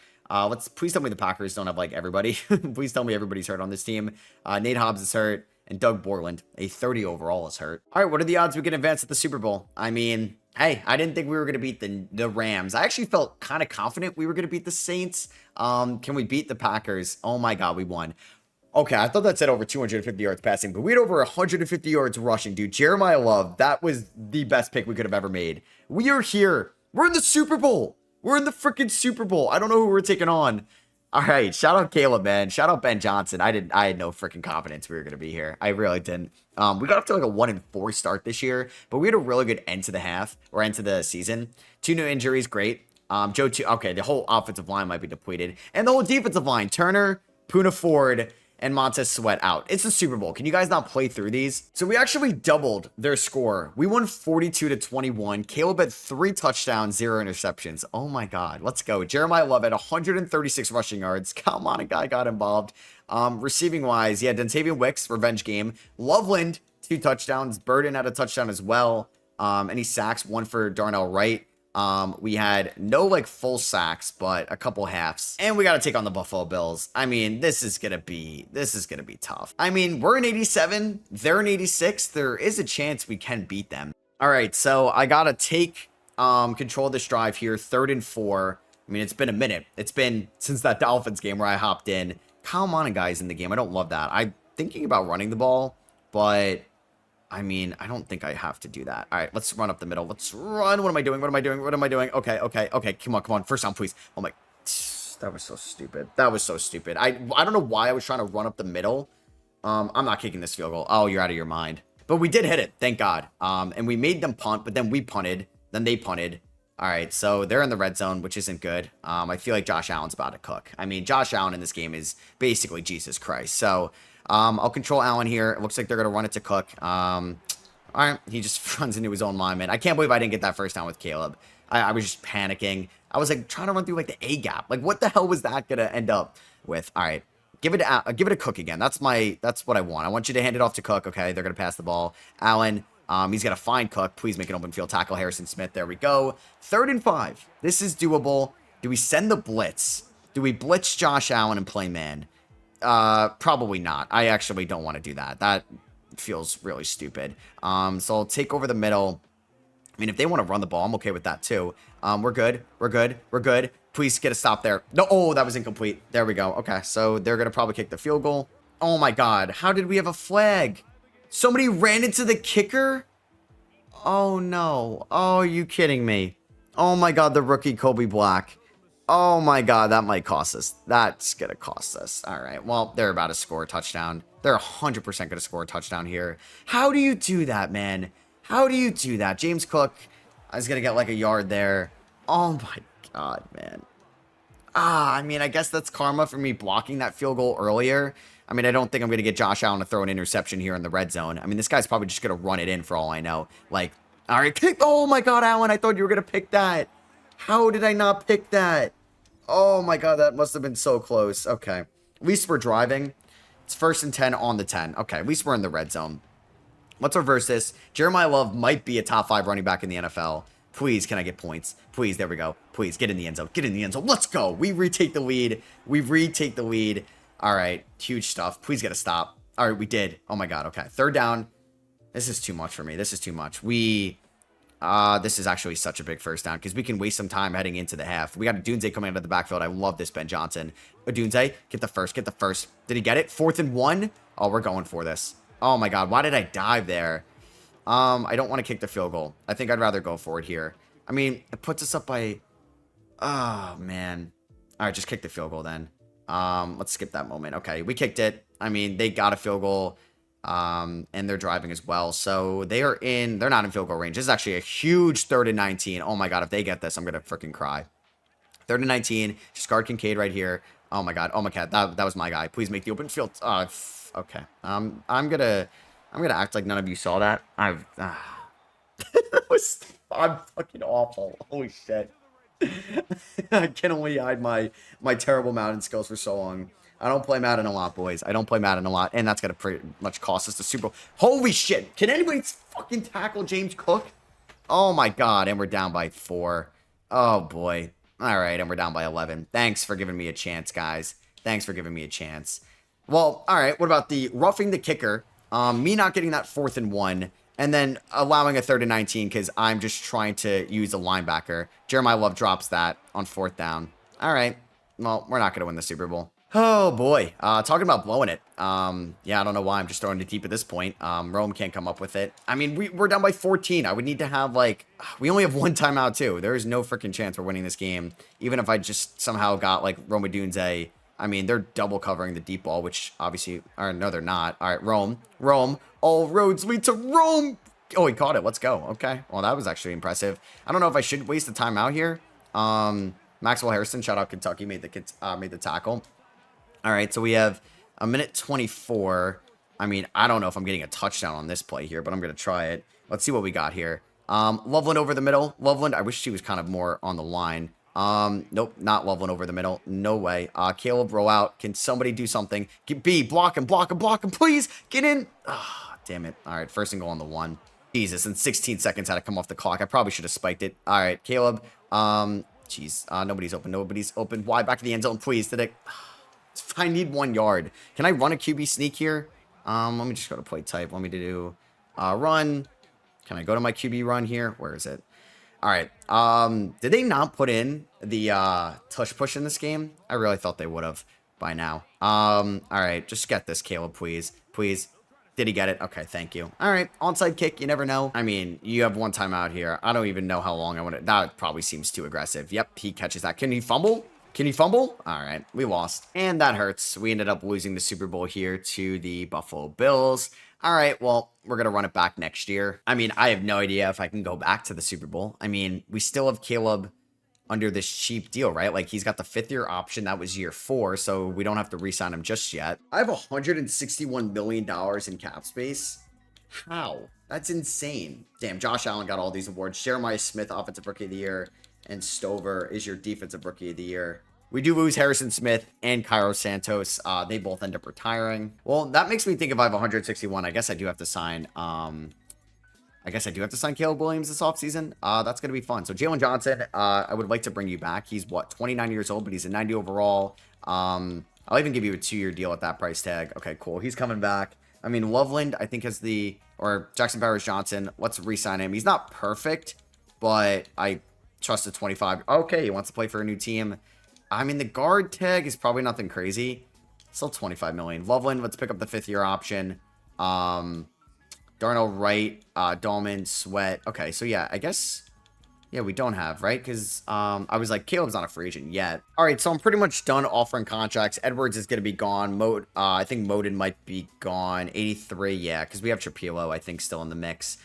Please tell me the Packers don't have like everybody. Please tell me everybody's hurt on this team. Nate Hobbs is hurt, and Doug Borland, a 30 overall, is hurt. All right, what are the odds we can advance at the Super Bowl? I mean, hey, I didn't think we were going to beat the Rams. I actually felt kind of confident we were going to beat the Saints. Can we beat the Packers? Oh my God, we won. Okay, I thought that said over 250 yards passing, but we had over 150 yards rushing, dude. Jeremiah Love, that was the best pick we could have ever made. We are here. We're in the Super Bowl. We're in the freaking Super Bowl. I don't know who we're taking on. All right, shout out Caleb, man. Shout out Ben Johnson. I had no freaking confidence we were going to be here. I really didn't. We got up to like a 1-4 start this year, but we had a really good end to the half or end to the season. 2 new injuries, great. Okay, the whole offensive line might be depleted. And the whole defensive line, Turner, Puna Ford, and Montez Sweat out. It's the Super Bowl. Can you guys not play through these? So we actually doubled their score. We won 42-21. Caleb had 3 touchdowns, 0 interceptions. Oh my God. Let's go. Jeremiah Love had 136 rushing yards. Come on, a guy got involved. Receiving wise, yeah, Dontavian Wicks, revenge game. Loveland, 2 touchdowns. Burden had a touchdown as well. Any sacks, 1 for Darnell Wright. We had no like full sacks, but a couple halves. And we got to take on the Buffalo Bills. I mean, this is going to be tough. I mean, we're in 87, they're in 86. There is a chance we can beat them. All right, so I got to take control of this drive here, 3rd and 4. I mean, it's been a minute. It's been since that Dolphins game where I hopped in. Come on, guys, in the game. I don't love that. I'm thinking about running the ball, but I mean, I don't think I have to do that. All right, let's run up the middle. Let's run. What am I doing? What am I doing? What am I doing? Okay. Come on. First down, please. Oh my, that was so stupid. That was so stupid. I don't know why I was trying to run up the middle. I'm not kicking this field goal. Oh, you're out of your mind. But we did hit it. Thank God. And we made them punt, but then we punted. Then they punted. All right, so they're in the red zone, which isn't good. I feel like Josh Allen's about to cook. I mean, Josh Allen in this game is basically Jesus Christ. So I'll control Allen here. It looks like they're going to run it to Cook. All right, he just runs into his own lineman. I can't believe I didn't get that first down with Caleb. I was just panicking. I was like trying to run through like the A gap. Like what the hell was that going to end up with? All right, give it to Cook again. That's what I want. I want you to hand it off to Cook. Okay, they're going to pass the ball. Allen, he's going to find Cook. Please make an open field tackle. Harrison Smith. There we go. 3rd and 5. This is doable. Do we send the blitz? Do we blitz Josh Allen and play man? Probably not. I actually don't want to do that. That feels really stupid. So I'll take over the middle. I mean, if they want to run the ball, I'm okay with that too. We're good. Please get a stop there. No, oh, that was incomplete. There we go. Okay, so they're going to probably kick the field goal. Oh my God. How did we have a flag? Somebody ran into the kicker? Oh no. Oh, are you kidding me? Oh my God, the rookie Kobe Black. Oh my God, that might cost us. That's going to cost us. All right, well, they're about to score a touchdown. They're 100% going to score a touchdown here. How do you do that, man? How do you do that? James Cook is going to get like a yard there. Oh my God, man. I mean, I guess that's karma for me blocking that field goal earlier. I mean, I don't think I'm going to get Josh Allen to throw an interception here in the red zone. I mean, this guy's probably just going to run it in for all I know. Like, all right, kick. Oh my God, Allen, I thought you were going to pick that. How did I not pick that? Oh my God, that must have been so close. Okay. At least we're driving. It's 1st and 10 on the 10. Okay, at least we're in the red zone. Let's reverse this. Jeremiah Love might be a top 5 running back in the NFL. Please, can I get points? Please, there we go. Please, get in the end zone. Get in the end zone. Let's go. We retake the lead. All right, huge stuff. Please get a stop. All right, we did. Oh my God, okay. 3rd down. This is too much for me. This is too much. This is actually such a big first down because we can waste some time heading into the half. We got a Dunze coming out of the backfield. I love this Ben Johnson. Dunze, get the first. Did he get it? 4th and 1. Oh, we're going for this. Oh my God, why did I dive there? I don't want to kick the field goal. I think I'd rather go for it here. I mean, it puts us up by, oh man. All right, just kick the field goal then. Let's skip that moment. Okay, we kicked it. I mean, they got a field goal, and they're driving as well. So they're not in field goal range. This is actually a huge 3rd and 19. Oh my God, if they get this, I'm going to freaking cry. 3rd and 19, just guard Kincaid right here. Oh my God, that was my guy. Please make the open field. Okay. I'm gonna act like none of you saw that. I'm fucking awful. Holy shit. I can only hide my terrible Madden skills for so long. I don't play Madden a lot, boys. I don't play Madden a lot, and that's gonna pretty much cost us the Super Bowl. Holy shit! Can anybody fucking tackle James Cook? Oh my God! And we're down by 4. Oh boy. All right, and we're down by 11. Thanks for giving me a chance, guys. Thanks for giving me a chance. Well, all right. What about the roughing the kicker? Me not getting that 4th and 1. And then allowing a 3rd and 19 because I'm just trying to use a linebacker. Jeremiah Love drops that on 4th down. All right. Well, we're not going to win the Super Bowl. Oh, boy. Talking about blowing it. Yeah, I don't know why I'm just throwing it deep at this point. Rome can't come up with it. I mean, we're down by 14. I would need to have, like... We only have 1 timeout, too. There is no freaking chance we're winning this game. Even if I just somehow got, like, Rome Odunze... I mean, they're double covering the deep ball, which obviously... Or, no, they're not. All right, Rome. All roads lead to Rome. Oh, he caught it. Let's go. Okay. Well, that was actually impressive. I don't know if I should waste the timeout here. Maxwell Harrison, shout out Kentucky, made the tackle. All right, so we have a minute 24. I mean, I don't know if I'm getting a touchdown on this play here, but I'm going to try it. Let's see what we got here. Loveland over the middle. Loveland, I wish she was kind of more on the line. Nope, not Loveland over the middle. No way. Caleb, roll out. Can somebody do something? Get B, block him, please. Get in. Ah, damn it. All right, 1st and goal on the 1. Jesus, and 16 seconds had to come off the clock. I probably should have spiked it. All right, Caleb. Jeez, nobody's open. Why? Back to the end zone, please. I need 1 yard. Can I run a QB sneak here? Let me just go to play type. Want me to do run? Can I go to my QB run here? Where is it? All right. Did they not put in the tush push in this game? I really thought they would have by now. All right. Just get this, Caleb, please. Please. Did he get it? Okay, thank you. All right. Onside kick. You never know. I mean, you have 1 timeout here. I don't even know how long I want it. That probably seems too aggressive. Yep, he catches that. Can he fumble? All right, we lost. And that hurts. We ended up losing the Super Bowl here to the Buffalo Bills. All right, well, we're going to run it back next year. I mean, I have no idea if I can go back to the Super Bowl. I mean, we still have Caleb under this cheap deal, right? Like, he's got the 5th-year option. That was year 4, so we don't have to re-sign him just yet. I have $161 million in cap space. How? That's insane. Damn, Josh Allen got all these awards. Jeremiah Smith, Offensive Rookie of the Year, and Stover is your Defensive Rookie of the Year. We do lose Harrison Smith and Cairo Santos. They both end up retiring. Well, that makes me think if I have 161, I guess I do have to sign... Caleb Williams this offseason. That's going to be fun. So, Jalen Johnson, I would like to bring you back. He's, 29 years old, but he's a 90 overall. I'll even give you a 2-year deal at that price tag. Okay, cool. He's coming back. I mean, Loveland, I think, or Jackson Powers Johnson. Let's re-sign him. He's not perfect, but I trust the 25. Okay, he wants to play for a new team. I mean, the guard tag is probably nothing crazy. Still 25 million. Loveland, let's pick up the 5th-year option. Darnell Wright, Dahlman, Sweat. Okay, so yeah, I guess... Yeah, we don't have, right? Because I was like, Caleb's not a free agent yet. All right, so I'm pretty much done offering contracts. Edwards is going to be gone. I think Moden might be gone. 83, yeah, because we have Trapilo, I think, still in the mix.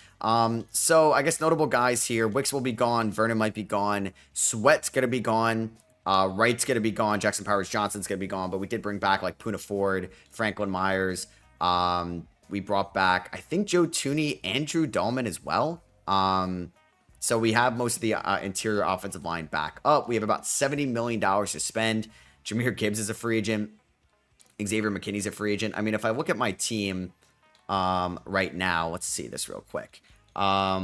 So I guess notable guys here. Wicks will be gone. Vernon might be gone. Sweat's going to be gone. Wright's going to be gone. Jackson Powers Johnson's going to be gone. But we did bring back, like, Puna Ford, Franklin Myers. We brought back, I think, Joe Tooney and Drew Dahlman as well. So we have most of the interior offensive line back up. We have about $70 million to spend. Jahmyr Gibbs is a free agent. Xavier McKinney's a free agent. I mean, if I look at my team right now, let's see this real quick. Let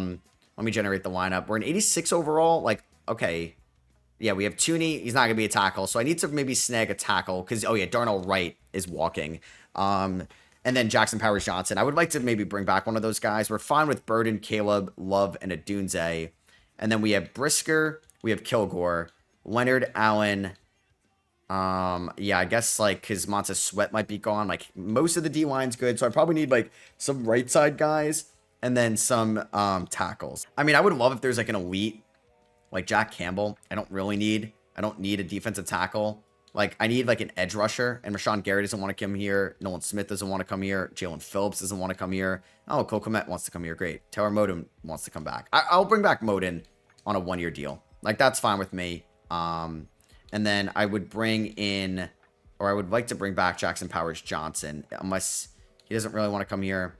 me generate the lineup. We're an 86 overall. Like, okay. Yeah, we have Tooney. He's not going to be a tackle. So I need to maybe snag a tackle because, oh, yeah, Darnell Wright is walking. And then Jackson Powers Johnson. I would like to maybe bring back one of those guys. We're fine with Burden, Caleb, Love, and Adunze. And then we have Brisker. We have Kilgore. Leonard, Allen. Yeah, I guess, like, because Montez Sweat might be gone. Like, most of the D-line's good. So I probably need, like, some right side guys. And then some tackles. I mean, I would love if there's, like, an elite, like Jack Campbell. I don't need a defensive tackle. Like, I need, like, an edge rusher, and Rashawn Gary doesn't want to come here. Nolan Smith doesn't want to come here. Jalen Phillips doesn't want to come here. Oh, Cole Kmet wants to come here. Great. Taylor Moden wants to come back. I'll bring back Moden on a 1-year deal. Like, that's fine with me. And then I would bring in, or I would like to bring back Jackson Powers Johnson, unless he doesn't really want to come here.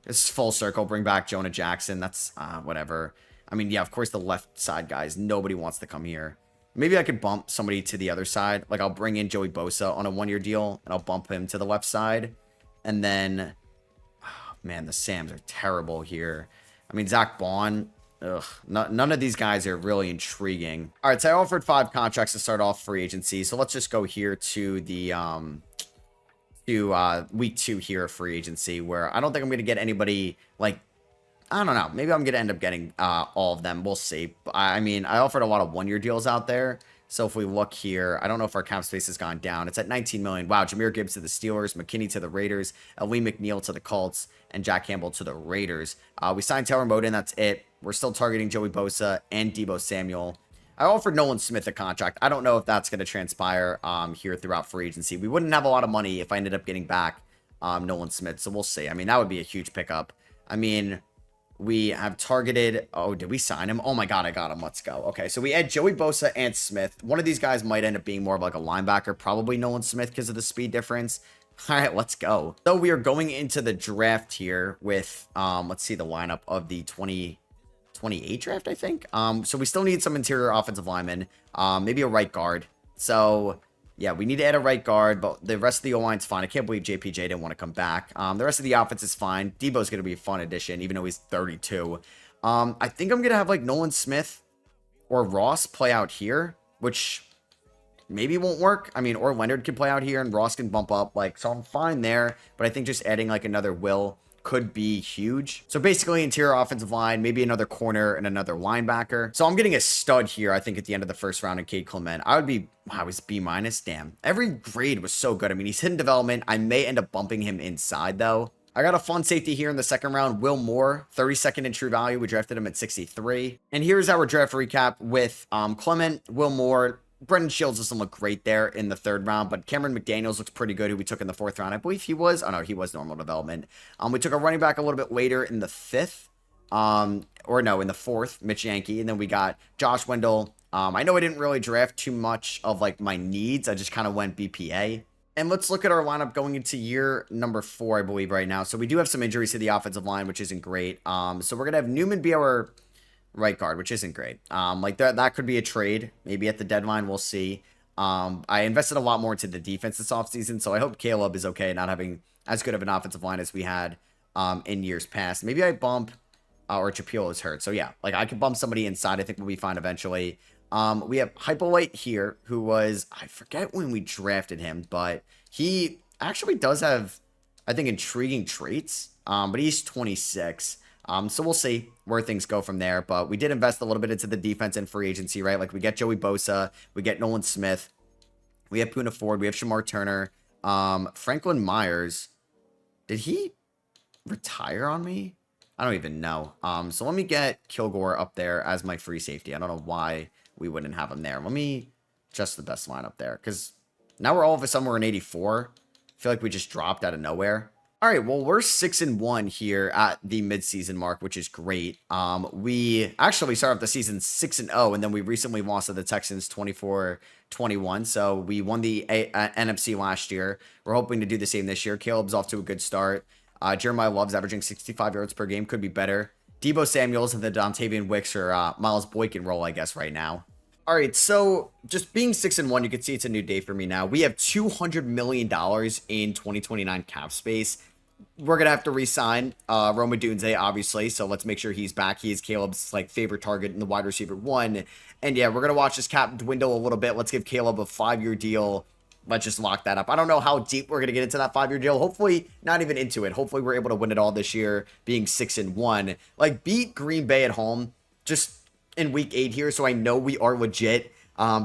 It's full circle. Bring back Jonah Jackson. That's whatever. I mean, yeah, of course, the left side guys. Nobody wants to come here. Maybe I could bump somebody to the other side. Like, I'll bring in Joey Bosa on a 1-year deal, and I'll bump him to the left side. And then, oh, man, the Sams are terrible here. I mean, Zach Bond, ugh, none of these guys are really intriguing. All right, so I offered 5 contracts to start off free agency. So let's just go here to the week 2 here of free agency, where I don't think I'm going to get anybody, like, I don't know. Maybe I'm going to end up getting all of them. We'll see. I mean, I offered a lot of 1-year deals out there. So if we look here, I don't know if our cap space has gone down. It's at 19 million. Wow. Jahmyr Gibbs to the Steelers, McKinney to the Raiders, Ali McNeil to the Colts, and Jack Campbell to the Raiders. We signed Taylor Moden. That's it. We're still targeting Joey Bosa and Deebo Samuel. I offered Nolan Smith a contract. I don't know if that's going to transpire here throughout free agency. We wouldn't have a lot of money if I ended up getting back Nolan Smith. So we'll see. I mean, that would be a huge pickup. I mean, we have targeted... Oh, did we sign him? Oh my God, I got him. Let's go. Okay, so we had Joey Bosa and Smith. One of these guys might end up being more of like a linebacker. Probably Nolan Smith because of the speed difference. All right, let's go. So we are going into the draft here with... let's see the lineup of the 2028 draft, I think. So we still need some interior offensive linemen. Maybe a right guard. So... yeah, we need to add a right guard, but the rest of the O-line's fine. I can't believe JPJ didn't want to come back. The rest of the offense is fine. Debo's going to be a fun addition, even though he's 32. I think I'm going to have, like, Nolan Smith or Ross play out here, which maybe won't work. I mean, or Leonard can play out here, and Ross can bump up. Like, so I'm fine there, but I think just adding, like, another Will could be huge. So basically interior offensive line, maybe another corner and another linebacker. So I'm getting a stud here, I think, at the end of the first round in Cade Clement. I would be, wow, he's B-. Damn. Every grade was so good. I mean, he's hidden development. I may end up bumping him inside, though. I got a fun safety here in the second round. Will Moore, 32nd in true value. We drafted him at 63. And here's our draft recap with Clement, Will Moore. Brendan Shields doesn't look great there in the 3rd round, but Cameron McDaniels looks pretty good, who we took in the 4th round. I believe he was. Oh, no, he was normal development. We took a running back a little bit later in the 5th. Or no, in the 4th, Mitch Yankee. And then we got Josh Wendell. I know I didn't really draft too much of, like, my needs. I just kind of went BPA. And let's look at our lineup going into year number 4, I believe, right now. So we do have some injuries to the offensive line, which isn't great. So we're going to have Newman be our right guard, which isn't great. Like that could be a trade. Maybe at the deadline, we'll see. I invested a lot more into the defense this offseason, so I hope Caleb is okay not having as good of an offensive line as we had in years past. Maybe I bump or Chapil is hurt. So yeah, like I could bump somebody inside. I think we'll be fine eventually. We have Hypolite here, who was, I forget when we drafted him, but he actually does have, I think, intriguing traits. But he's 26. So we'll see where things go from there. But we did invest a little bit into the defense and free agency, right? Like we get Joey Bosa, we get Nolan Smith, we have Poona Ford, we have Shamar Turner, Franklin Myers. Did he retire on me? I don't even know. So let me get Kilgore up there as my free safety. I don't know why we wouldn't have him there. Let me adjust the best line up there, because now we're all of a sudden we're in 84. I feel like we just dropped out of nowhere. All right, well, we're 6-1 here at the midseason mark, which is great. We actually started off the season 6-0, and then we recently lost to the Texans 24-21. So we won the NFC last year. We're hoping to do the same this year. Caleb's off to a good start. Jeremiah Love's averaging 65 yards per game. Could be better. Debo Samuels and the Dontavian Wicks or Miles Boykin role, I guess, right now. All right, so just being 6-1, you can see it's a new day for me now. We have $200 million in 2029 cap space. We're going to have to re-sign Roma Dunze, obviously, so let's make sure he's back. He is Caleb's like favorite target in the wide receiver 1. And yeah, we're going to watch this cap dwindle a little bit. Let's give Caleb a 5-year deal. Let's just lock that up. I don't know how deep we're going to get into that 5-year deal. Hopefully, not even into it. Hopefully, we're able to win it all this year, being 6-1. Like, beat Green Bay at home just in week 8 here, so I know we are legit.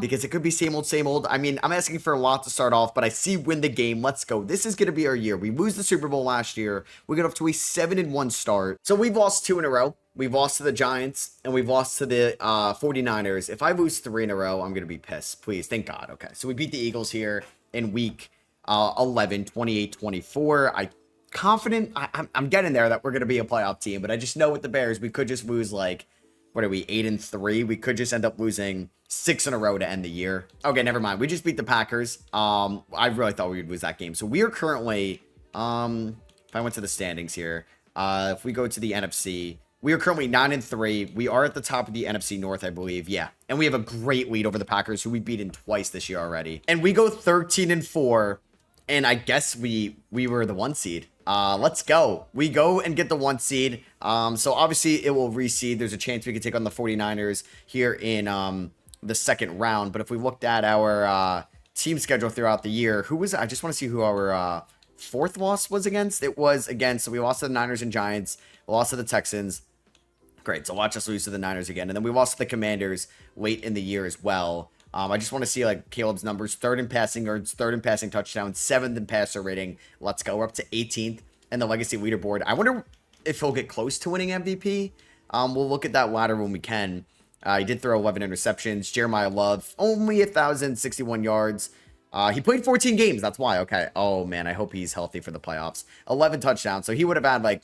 Because it could be same old. I mean, I'm asking for a lot to start off, but I see win the game. Let's go. This is going to be our year. We lose the Super Bowl last year. We got off to a 7-1 start. So we've lost 2 in a row. we've lost to the Giants, and we've lost to the 49ers. If I lose 3 in a row, I'm going to be pissed. Please, thank God. Okay, so we beat the Eagles here in week 11, 28-24. I'm getting there that we're going to be a playoff team, but I just know with the Bears, we could just lose like, what are we, 8-3? We could just end up losing 6 in a row to end the year. Okay, never mind. We just beat the Packers. I really thought we would lose that game. So we are currently, if I went to the standings here, if we go to the NFC, we are currently 9-3. We are at the top of the NFC North, I believe. Yeah. And we have a great lead over the Packers, who we've beaten twice this year already. And we go 13-4. And I guess we were the 1 seed. Let's go. We go and get the 1 seed. So obviously it will reseed. There's a chance we could take on the 49ers here in the second round. But if we looked at our team schedule throughout the year, who was, I just want to see who our 4th loss was against. It was against, so we lost to the Niners and Giants. We lost to the Texans. Great. So watch us lose to the Niners again. And then we lost to the Commanders late in the year as well. I just want to see like Caleb's numbers: 3rd in passing yards, 3rd in passing touchdowns, 7th in passer rating. Let's go. We're up to 18th in the legacy leaderboard. I wonder if he'll get close to winning MVP. We'll look at that ladder when we can. He did throw 11 interceptions. Jeremiah Love, only 1,061 yards. He played 14 games. That's why. Okay. Oh, man. I hope he's healthy for the playoffs. 11 touchdowns. So he would have had like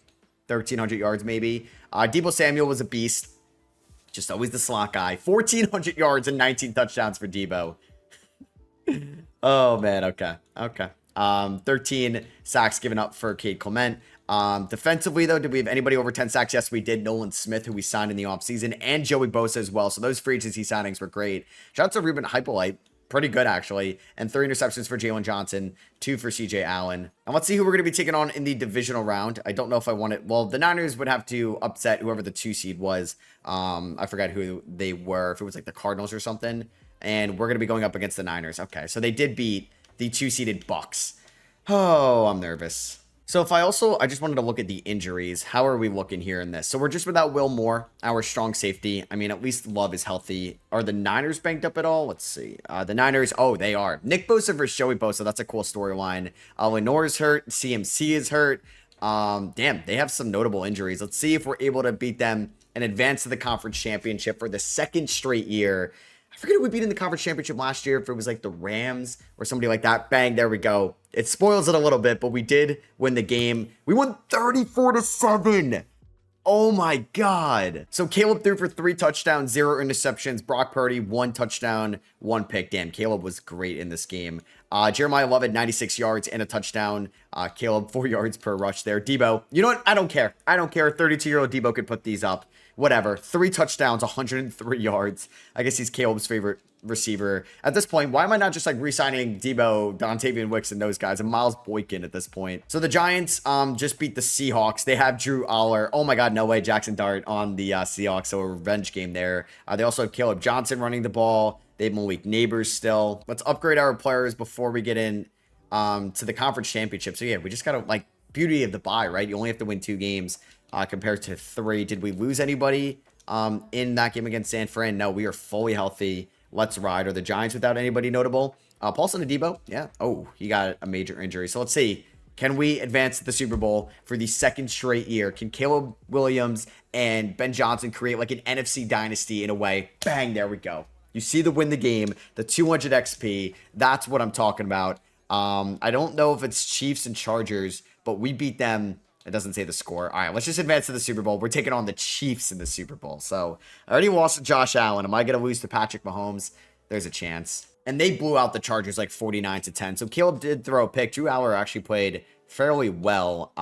1,300 yards maybe. Deebo Samuel was a beast. Just always the slot guy. 1,400 yards and 19 touchdowns for Deebo. Oh, man. Okay. 13 sacks given up for Cade Clement. Defensively, though, did we have anybody over 10 sacks? Yes, we did. Nolan Smith, who we signed in the offseason, and Joey Bosa as well. So those free agency signings were great. Shout out to Ruben Hypolite. Pretty good, actually. And 3 interceptions for Jalen Johnson, 2 for CJ Allen. And let's see who we're going to be taking on in the divisional round. I don't know if I want it. Well, the Niners would have to upset whoever the 2 seed was. I forgot who they were, if it was like the Cardinals or something. And we're going to be going up against the Niners. Okay, so they did beat the 2-seeded Bucks. Oh, I'm nervous. So I just wanted to look at the injuries. How are we looking here in this? So we're just without Will Moore, our strong safety. I mean, at least Love is healthy. Are the Niners banked up at all? Let's see. The Niners, oh, they are. Nick Bosa versus Joey Bosa. That's a cool storyline. Lenore's hurt. CMC is hurt. Damn, they have some notable injuries. Let's see if we're able to beat them and advance to the conference championship for the 2nd straight year. I forget who we beat in the conference championship last year, if it was like the Rams or somebody like that. Bang, there we go. It spoils it a little bit, but we did win the game. We won 34-7. Oh my God. So Caleb threw for 3 touchdowns, 0 interceptions. Brock Purdy, 1 touchdown, 1 pick. Damn, Caleb was great in this game. Jeremiah Love had 96 yards and a touchdown. Caleb, 4 yards per rush there. Deebo, you know what? I don't care. 32-year-old Deebo could put these up. Whatever. 3 touchdowns, 103 yards. I guess he's Caleb's favorite receiver. At this point, why am I not just like re-signing Deebo, Dontavian Wicks, and those guys, and Miles Boykin at this point? So the Giants just beat the Seahawks. They have Drew Aller. Oh my God, no way. Jackson Dart on the Seahawks. So a revenge game there. They also have Caleb Johnson running the ball. They have Malik Neighbors still. Let's upgrade our players before we get in to the conference championship. So yeah, we just got to, like, beauty of the bye, right? You only have to win 2 games compared to 3. Did we lose anybody in that game against San Fran? No, we are fully healthy. Let's ride. Are the Giants without anybody notable? Paulson Adebo? Yeah. Oh, he got a major injury. So let's see. Can we advance to the Super Bowl for the 2nd straight year? Can Caleb Williams and Ben Johnson create like an NFC dynasty in a way? Bang, there we go. You see the win the game, the 200 XP. That's what I'm talking about. I don't know if it's Chiefs and Chargers, but we beat them. It doesn't say the score. All right, let's just advance to the Super Bowl. We're taking on the Chiefs in the Super Bowl. So I already lost to Josh Allen. Am I going to lose to Patrick Mahomes? There's a chance. And they blew out the Chargers like 49-10. So Caleb did throw a pick. Drew Aller actually played fairly well.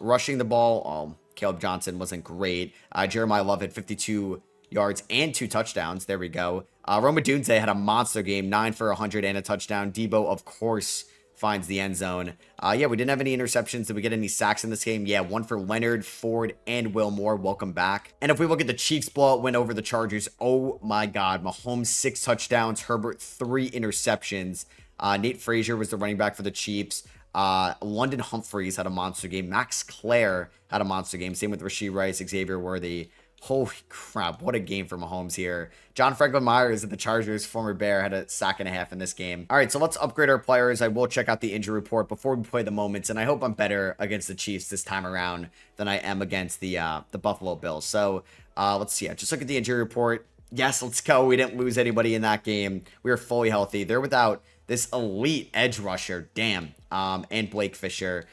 Rushing the ball, Caleb Johnson wasn't great. Jeremiah Love had 52 yards and 2 touchdowns. There we go. Rome Odunze had a monster game, 9 for 100 and a touchdown. Deebo, of course, finds the end zone. Yeah, we didn't have any interceptions. Did we get any sacks in this game? Yeah, 1 for Leonard, Ford, and Will Moore. Welcome back. And if we look at the Chiefs blowout win over the Chargers, oh my God. Mahomes, 6 touchdowns. Herbert, 3 interceptions. Nate Frazier was the running back for the Chiefs. London Humphreys had a monster game. Max Clare had a monster game. Same with Rashee Rice, Xavier Worthy. Holy crap, what a game for Mahomes here. John Franklin Myers of the Chargers, former Bear, had a sack and a half in this game. All right, so let's upgrade our players. I will check out the injury report before we play the moments, and I hope I'm better against the Chiefs this time around than I am against the Buffalo Bills. So let's see. Just look at the injury report. Yes, let's go. We didn't lose anybody in that game. We were fully healthy. They're without this elite edge rusher, damn, and Blake Fisher.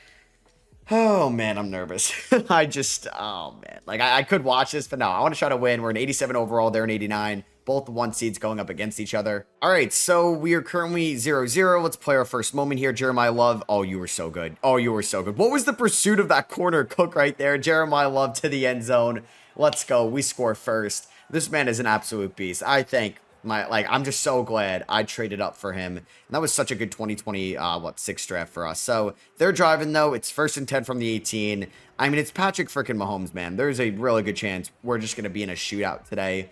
Oh, man, I'm nervous. Oh, man. Like, I could watch this, but no, I want to try to win. We're an 87 overall. They're an 89. Both one seeds going up against each other. All right, so we are currently 0-0. Let's play our first moment here. Jeremiah Love. Oh, you were so good. Oh, you were so good. What was the pursuit of that corner Cook right there? Jeremiah Love to the end zone. Let's go. We score first. This man is an absolute beast. I think I'm just so glad I traded up for him. And that was such a good 2026 draft for us. So they're driving though. It's 1st and 10 from the 18. I mean, it's Patrick freaking Mahomes, man. There's a really good chance we're just going to be in a shootout today.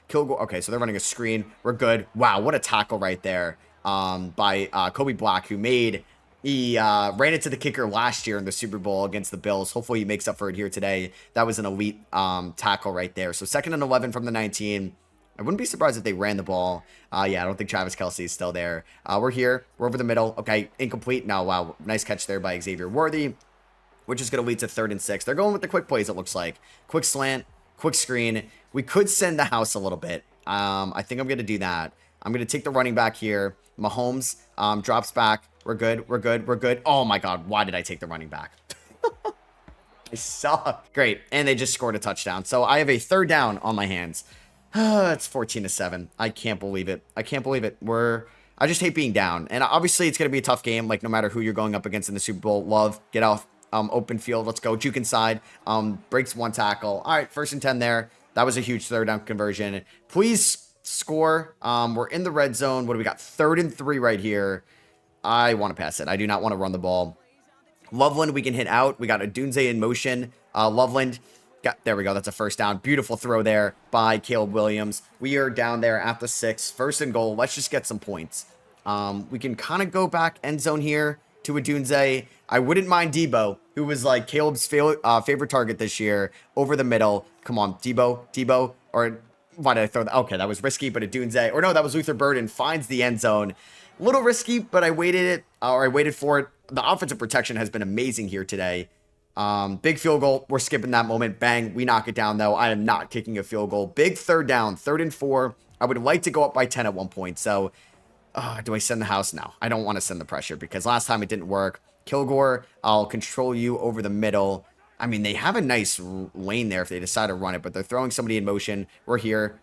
Kilgore. Okay, so they're running a screen. We're good. Wow, what a tackle right there by Kobe Black, who ran into the kicker last year in the Super Bowl against the Bills. Hopefully he makes up for it here today. That was an elite tackle right there. So 2nd and 11 from the 19. I wouldn't be surprised if they ran the ball. Yeah, I don't think Travis Kelce is still there. We're here. We're over the middle. Okay, incomplete. No, wow. Nice catch there by Xavier Worthy, which is going to lead to 3rd and 6. They're going with the quick plays, it looks like. Quick slant, quick screen. We could send the house a little bit. I think I'm going to do that. I'm going to take the running back here. Mahomes drops back. We're good. We're good. We're good. Oh, my God. Why did I take the running back? I suck. Great. And they just scored a touchdown. So I have a 3rd down on my hands. It's 14-7. I can't believe it. I can't believe it. I just hate being down. And obviously, it's going to be a tough game, like no matter who you're going up against in the Super Bowl. Love, get off open field. Let's go. Juke inside. Breaks one tackle. All right, 1st and 10 there. That was a huge 3rd down conversion. Please score. We're in the red zone. What do we got? 3rd and 3 right here. I want to pass it. I do not want to run the ball. Loveland, we can hit out. We got a Dunze in motion. Loveland. There we go. That's a 1st down. Beautiful throw there by Caleb Williams. We are down there at the 6. 1st and goal. Let's just get some points. We can kind of go back end zone here to a Dunze. I wouldn't mind Debo, who was like Caleb's favorite target this year, over the middle. Come on, Debo. Or why did I throw that? Okay, that was risky, but a Dunze. Or no, that was Luther Burden. Finds the end zone. A little risky, but I waited for it. The offensive protection has been amazing here today. Big field goal. We're skipping that moment. Bang. We knock it down, though. I am not kicking a field goal. Big 3rd down. 3rd and 4. I would like to go up by 10 at one point. So, do I send the house? No. I don't want to send the pressure because last time it didn't work. Kilgore, I'll control you over the middle. I mean, they have a nice lane there if they decide to run it, but they're throwing somebody in motion. We're here.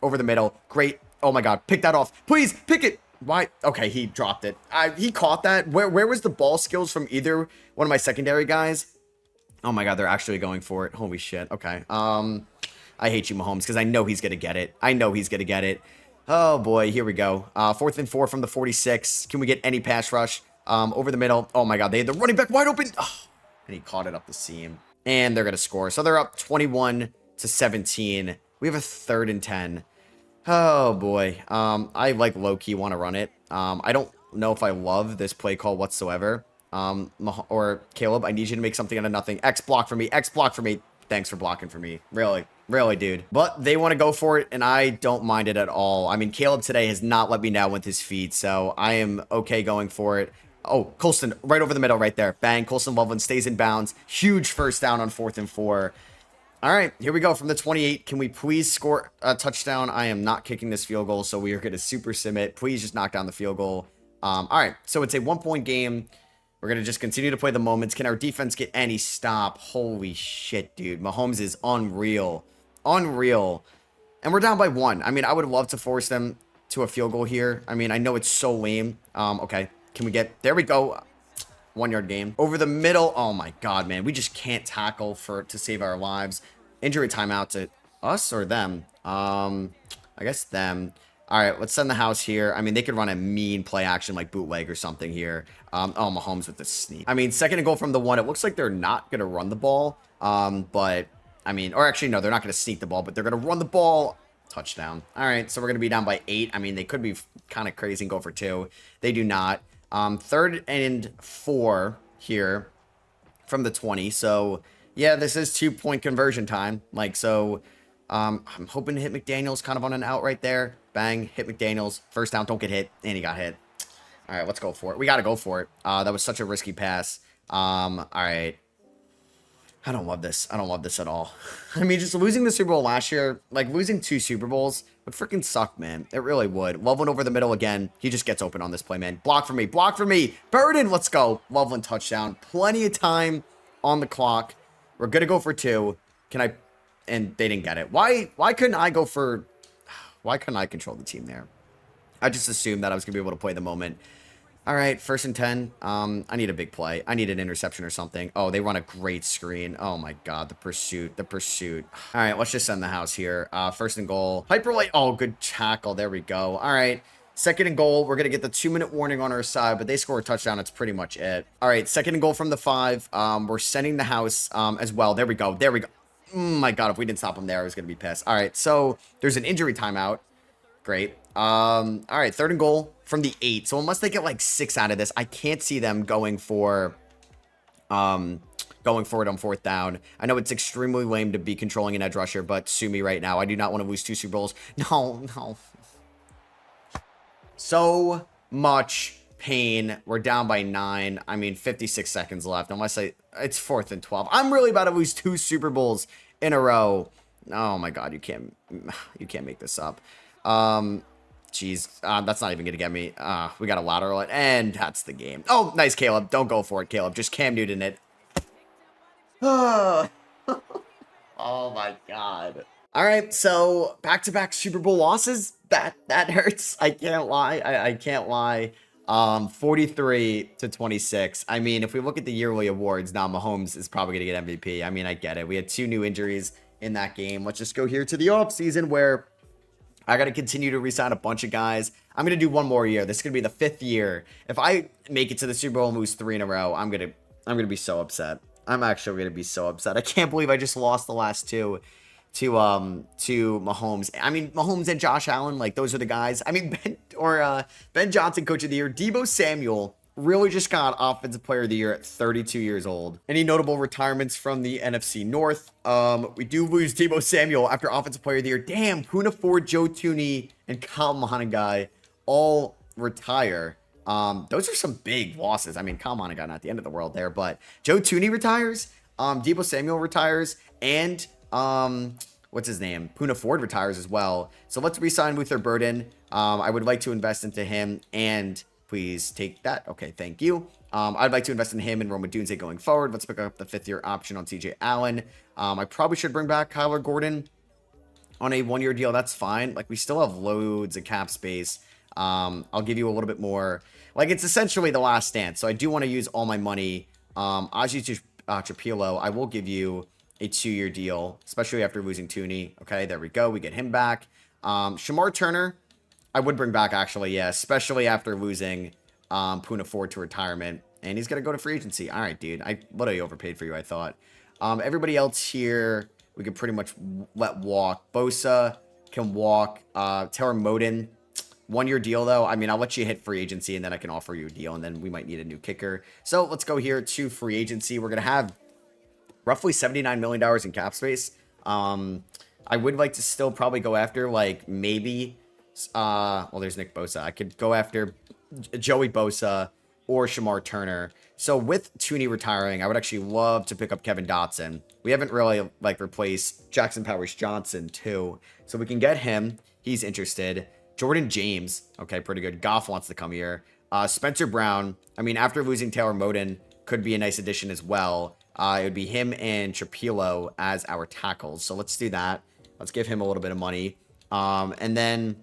Over the middle. Great. Oh, my God. Pick that off. Please, pick it. Why? Okay, he dropped it. He caught that. Where was the ball skills from either one of my secondary guys? Oh my God, they're actually going for it. Holy shit. Okay. I hate you, Mahomes, because I know he's going to get it. Oh boy, here we go. 4th and 4 from the 46. Can we get any pass rush? Over the middle. Oh my God, they had the running back wide open. Oh, and he caught it up the seam. And they're going to score. So they're up 21-17. We have a 3rd and 10. Oh boy. I like low-key want to run it. I don't know if I love this play call whatsoever. Or Caleb, I need you to make something out of nothing. X block for me. Thanks for blocking for me. Really, dude. But they want to go for it, and I don't mind it at all. I mean, Caleb today has not let me down with his feet, so I am okay going for it. Oh, Colston, right over the middle right there. Bang, Colston Loveland stays in bounds. Huge 1st down on 4th and 4. All right, here we go from the 28. Can we please score a touchdown? I am not kicking this field goal, so we are going to super sim it. Please just knock down the field goal. All right, so it's a 1-point game. We're going to just continue to play the moments. Can our defense get any stop? Holy shit, dude. Mahomes is unreal. And we're down by 1. I mean, I would love to force them to a field goal here. I mean, I know it's so lame. Okay. Can we get... There we go. 1-yard game. Over the middle. Oh, my God, man. We just can't tackle to save our lives. Injury timeout to us or them? I guess them. All right, let's send the house here. I mean, they could run a mean play action like bootleg or something here. Oh, Mahomes with the sneak. I mean, 2nd and goal from the 1. It looks like they're not going to run the ball. But, I mean, or actually, no, they're not going to sneak the ball, but they're going to run the ball. Touchdown. All right, so we're going to be down by 8. I mean, they could be kind of crazy and go for 2. They do not. 3rd and 4 here from the 20. So Yeah, this is 2-point conversion time. Like, so, I'm hoping to hit McDaniels kind of on an out right there. Bang, hit McDaniels. First down, don't get hit. And he got hit. All right, let's go for it. We got to go for it. That was such a risky pass. All right. I don't love this. I don't love this at all. I mean, just losing the Super Bowl last year, like losing 2 Super Bowls would freaking suck, man. It really would. Loveland over the middle again. He just gets open on this play, man. Block for me. Block for me. Burden. Let's go. Loveland touchdown. Plenty of time on the clock. We're going to go for 2. Can I? And they didn't get it. Why couldn't I go for? Why couldn't I control the team there? I just assumed that I was going to be able to play the moment. All right, 1st and 10. I need a big play. I need an interception or something. Oh, they run a great screen. Oh my God, the pursuit, the pursuit. All right, let's just send the house here. 1st and goal. Hyperlight. Oh, good tackle. There we go. All right, 2nd and goal. We're gonna get the 2-minute warning on our side, but they score a touchdown. That's pretty much it. All right, 2nd and goal from the 5. We're sending the house as well. There we go. There we go. Oh my God, if we didn't stop him there, I was gonna be pissed. All right, so there's an injury timeout. Great. All right, 3rd and goal from the 8. So unless they get like 6 out of this, I can't see them going for it on 4th down. I know it's extremely lame to be controlling an edge rusher, but sue me right now. I do not want to lose 2 Super Bowls. No. So much pain. We're down by 9. I mean, 56 seconds left. Unless it's 4th and 12. I'm really about to lose 2 Super Bowls in a row. Oh my God, you can't make this up. Jeez, that's not even gonna get me. We got a lateral, and that's the game. Oh, nice, Caleb. Don't go for it, Caleb. Just Cam Newton it. Oh my God. All right, so back-to-back Super Bowl losses. That hurts. I can't lie. I can't lie. 43-26. I mean, if we look at the yearly awards, now Mahomes is probably gonna get MVP. I mean, I get it. We had 2 new injuries in that game. Let's just go here to the offseason where I got to continue to re-sign a bunch of guys. I'm going to do 1 more year. This is going to be the 5th year. If I make it to the Super Bowl and lose 3 in a row, I'm going to be so upset. I'm actually going to be so upset. I can't believe I just lost the last 2 to Mahomes. I mean, Mahomes and Josh Allen, like those are the guys. I mean, Ben Johnson, coach of the year. Deebo Samuel really just got Offensive Player of the Year at 32 years old. Any notable retirements from the NFC North? We do lose Deebo Samuel after Offensive Player of the Year. Damn, Poona Ford, Joe Thuney, and Kyle Monaghan all retire. Those are some big losses. I mean, Kyle Monaghan not the end of the world there, but Joe Thuney retires. Deebo Samuel retires, and what's his name? Poona Ford retires as well. So let's re-sign Luther Burden. I would like to invest into him, and please take that. Okay, thank you. I'd like to invest in him and Roma Dunze going forward. Let's pick up the 5th-year option on CJ Allen. I probably should bring back Kyler Gordon on a 1-year deal. That's fine. Like, we still have loads of cap space. I'll give you a little bit more. Like, it's essentially the last stand. So I do want to use all my money. Aji Trapilo, I will give you a 2-year deal, especially after losing Thuney. Okay, there we go. We get him back. Shamar Turner, I would bring back, actually, yeah, especially after losing Poona Ford to retirement. And he's going to go to free agency. All right, dude. I literally overpaid for you, I thought. Everybody else here, we could pretty much let walk. Bosa can walk. Taylor Moden, 1-year deal, though. I mean, I'll let you hit free agency, and then I can offer you a deal, and then we might need a new kicker. So let's go here to free agency. We're going to have roughly $79 million in cap space. I would like to still probably go after, like, maybe... well, there's Nick Bosa. I could go after Joey Bosa or Shamar Turner. So with Thuney retiring, I would actually love to pick up Kevin Dotson. We haven't really like replaced Jackson Powers Johnson too, so we can get him. He's interested. Jordan James, okay, pretty good. Goff wants to come here. Spencer Brown. I mean, after losing Taylor Moden, could be a nice addition as well. It would be him and Trapilo as our tackles. So let's do that. Let's give him a little bit of money. And then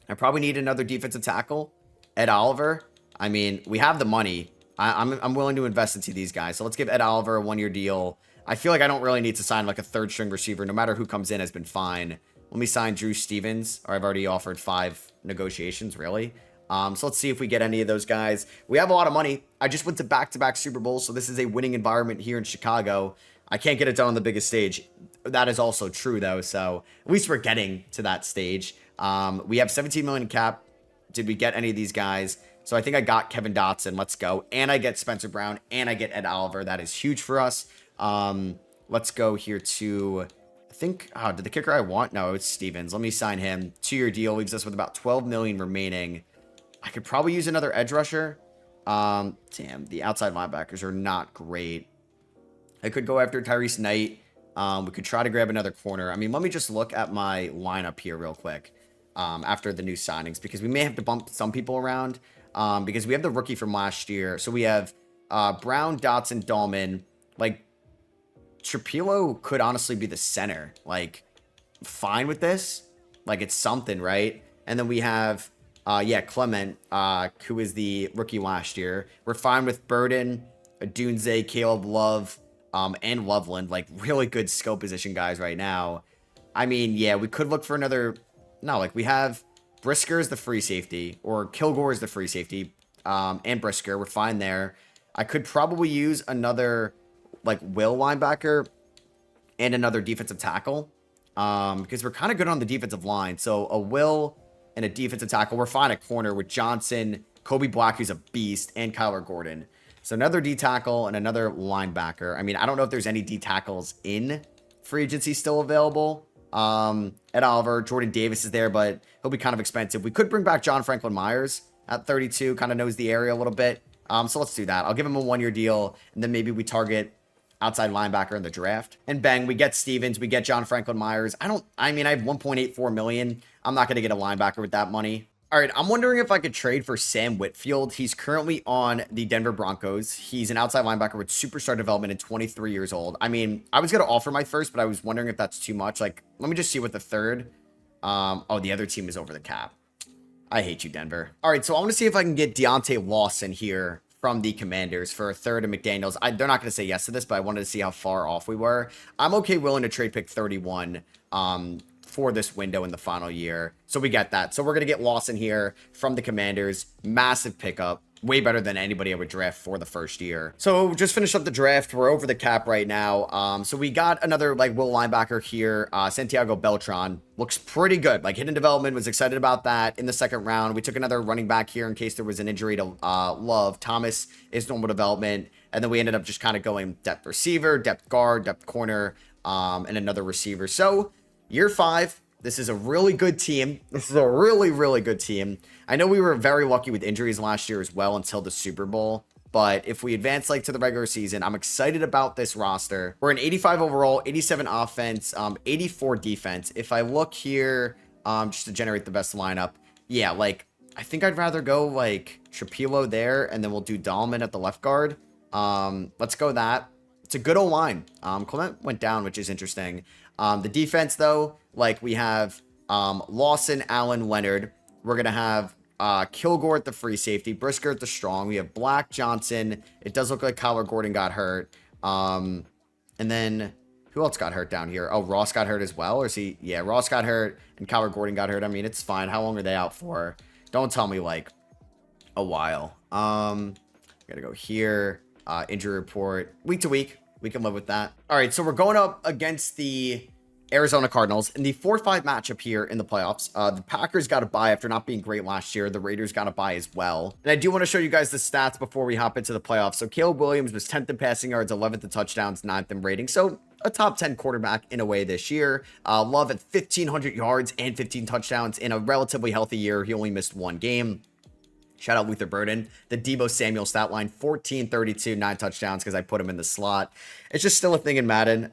I probably need another defensive tackle. Ed Oliver. I mean, we have the money. I'm willing to invest into these guys. So let's give Ed Oliver a 1-year deal. I feel like I don't really need to sign like a 3rd-string receiver. No matter who comes in has been fine. Let me sign Drew Stevens. Or I've already offered 5 negotiations, really. So let's see if we get any of those guys. We have a lot of money. I just went to back-to-back Super Bowls, so this is a winning environment here in Chicago. I can't get it done on the biggest stage. That is also true, though. So at least we're getting to that stage. We have 17 million in cap. Did we get any of these guys? So I think I got Kevin Dotson. Let's go. And I get Spencer Brown. And I get Ed Oliver. That is huge for us. Let's go here to, I think, oh, did the kicker I want? No, it's Stevens. Let me sign him. 2-year deal leaves us with about 12 million remaining. I could probably use another edge rusher. Damn, the outside linebackers are not great. I could go after Tyrese Knight. We could try to grab another corner. I mean, let me just look at my lineup here real quick after the new signings, because we may have to bump some people around because we have the rookie from last year. So we have Brown, Dotson, Dahlman. Like, Trapilo could honestly be the center. Like, fine with this. Like, it's something, right? And then we have, Clement, who is the rookie last year. We're fine with Burden, Adunze, Caleb Love, and Loveland. Like, really good skill position guys right now. I mean, yeah, we could look for another... No, like, we have Brisker as the free safety, or Kilgore as the free safety, and Brisker. We're fine there. I could probably use another, like, Will linebacker and another defensive tackle, because we're kind of good on the defensive line. So a Will and a defensive tackle. We're fine at corner with Johnson, Kobe Black, who's a beast, and Kyler Gordon. So another D tackle and another linebacker. I mean, I don't know if there's any D tackles in free agency still available. Ed Oliver, Jordan Davis is there, but he'll be kind of expensive. We could bring back John Franklin Myers at 32, kind of knows the area a little bit. So let's do that. I'll give him a 1-year deal, and then maybe we target outside linebacker in the draft. And bang, we get Stevens, we get John Franklin Myers. I mean, I have 1.84 million. I'm not going to get a linebacker with that money. All right, I'm wondering if I could trade for Sam Whitfield. He's currently on the Denver Broncos. He's an outside linebacker with superstar development and 23 years old. I mean, I was going to offer my first, but I was wondering if that's too much. Like, let me just see what the third. Oh, the other team is over the cap. I hate you, Denver. All right, so I want to see if I can get Deontay Lawson here from the Commanders for a third of McDaniels. They're not going to say yes to this, but I wanted to see how far off we were. I'm okay willing to trade pick 31 for this window in the final year. So we get that. So we're going to get Lawson here from the Commanders. Massive pickup. Way better than anybody I would draft for the first year. So just finish up the draft. We're over the cap right now. So we got another like will linebacker here. Santiago Beltran looks pretty good. Like hidden development, was excited about that in the second round. We took another running back here in case there was an injury to Love. Thomas is normal development. And then we ended up just kind of going depth receiver, depth guard, depth corner, and another receiver. So year 5. This is a really good team. This is a really, really good team. I know we were very lucky with injuries last year as well until the Super Bowl. But if we advance like to the regular season, I'm excited about this roster. We're an 85 overall, 87 offense, 84 defense. If I look here, just to generate the best lineup, yeah, like I think I'd rather go like Trapilo there, and then we'll do Dahlman at the left guard. Let's go that. It's a good old line. Clement went down, which is interesting. The defense, though, like we have Lawson, Allen, Leonard. We're going to have Kilgore at the free safety, Brisker at the strong. We have Black, Johnson. It does look like Kyler Gordon got hurt. And then who else got hurt down here? Oh, Ross got hurt as well. Or is he? Yeah, Ross got hurt and Kyler Gordon got hurt. I mean, it's fine. How long are they out for? Don't tell me like a while. Gotta go here. Injury report week to week. We can live with that. All right, so we're going up against the Arizona Cardinals in the 4-5 matchup here in the playoffs. The Packers got a bye after not being great last year. The Raiders got a bye as well. And I do want to show you guys the stats before we hop into the playoffs. So Caleb Williams was 10th in passing yards, 11th in touchdowns, 9th in rating. So a top 10 quarterback in a way this year. Love at 1,500 yards and 15 touchdowns in a relatively healthy year. He only missed 1 game. Shout out Luther Burden. The Deebo Samuel stat line, 14, 32, 9 touchdowns because I put him in the slot. It's just still a thing in Madden.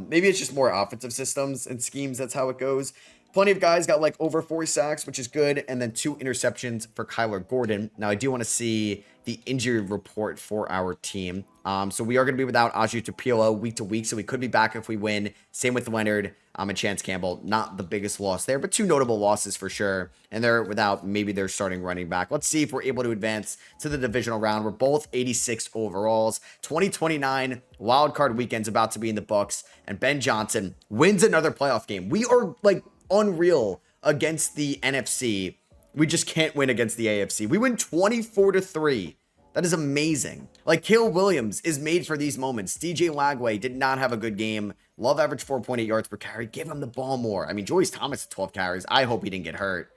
Maybe it's just more offensive systems and schemes. That's how it goes. Plenty of guys got like over 4 sacks, which is good. And then 2 interceptions for Kyler Gordon. Now, I do want to see the injury report for our team. So we are going to be without Aju Tupilo week to week. So we could be back if we win. Same with Leonard and Chance Campbell. Not the biggest loss there, but 2 notable losses for sure. And they're without maybe their starting running back. Let's see if we're able to advance to the divisional round. We're both 86 overalls. 2029 wildcard weekend's about to be in the books. And Ben Johnson wins another playoff game. We are like unreal against the NFC. We just can't win against the AFC. We win 24-3. That is amazing. Like, Caleb Williams is made for these moments. DJ Lagway did not have a good game. Love averaged 4.8 yards per carry. Give him the ball more. I mean, Joyce Thomas at 12 carries. I hope he didn't get hurt.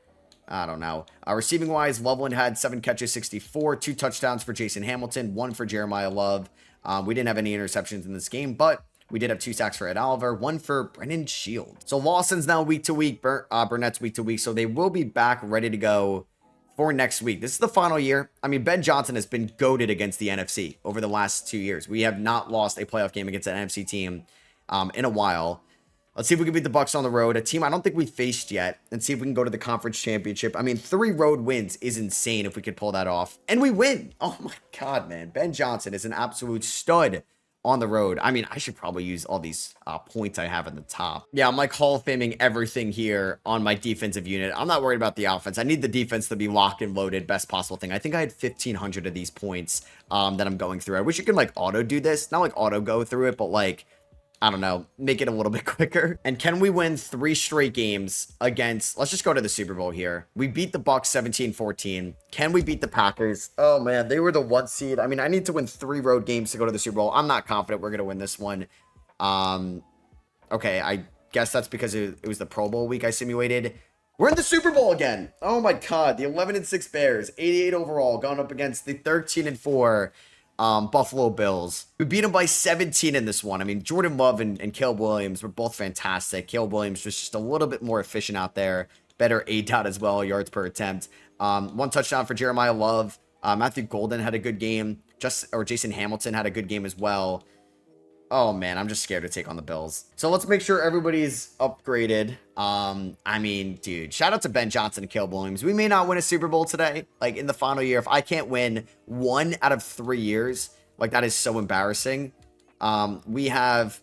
I don't know. Receiving wise, Loveland had 7 catches, 64, 2 touchdowns for Jason Hamilton, 1 for Jeremiah Love. We didn't have any interceptions in this game, but we did have 2 sacks for Ed Oliver, 1 for Brennan Shields. So Lawson's now week to week, Burnett's week to week. So they will be back ready to go for next week. This is the final year. I mean, Ben Johnson has been goated against the NFC over the last 2 years. We have not lost a playoff game against an NFC team in a while. Let's see if we can beat the Bucs on the road, a team I don't think we faced yet, and see if we can go to the conference championship. I mean, 3 road wins is insane if we could pull that off. And we win. Oh my God, man. Ben Johnson is an absolute stud on the road. I mean, I should probably use all these points I have at the top. Yeah, I'm like Hall of Faming everything here on my defensive unit. I'm not worried about the offense. I need the defense to be locked and loaded, best possible thing. I think I had 1,500 of these points that I'm going through. I wish you could like auto do this. Not like auto go through it, but like, I don't know, make it a little bit quicker. And can we win 3 straight games against, let's just go to the Super Bowl here. We beat the Bucs 17-14. Can we beat the Packers? Oh man, they were the 1 seed. I mean, I need to win 3 road games to go to the Super Bowl. I'm not confident we're going to win this one. Okay, I guess that's because it was the Pro Bowl week I simulated. We're in the Super Bowl again. Oh my God, the 11-6 Bears, 88 overall, going up against the 13-4 Buffalo Bills. We beat them by 17 in this one. I mean, Jordan Love and Caleb Williams were both fantastic. Caleb Williams was just a little bit more efficient out there. Better ADOT as well, yards per attempt. 1 touchdown for Jeremiah Love. Matthew Golden had a good game. Jason Hamilton had a good game as well. Oh man, I'm just scared to take on the Bills. So let's make sure everybody's upgraded. I mean, dude, shout out to Ben Johnson and Caleb Williams. We may not win a Super Bowl today, like in the final year. If I can't win 1 out of 3 years, like that is so embarrassing. We have,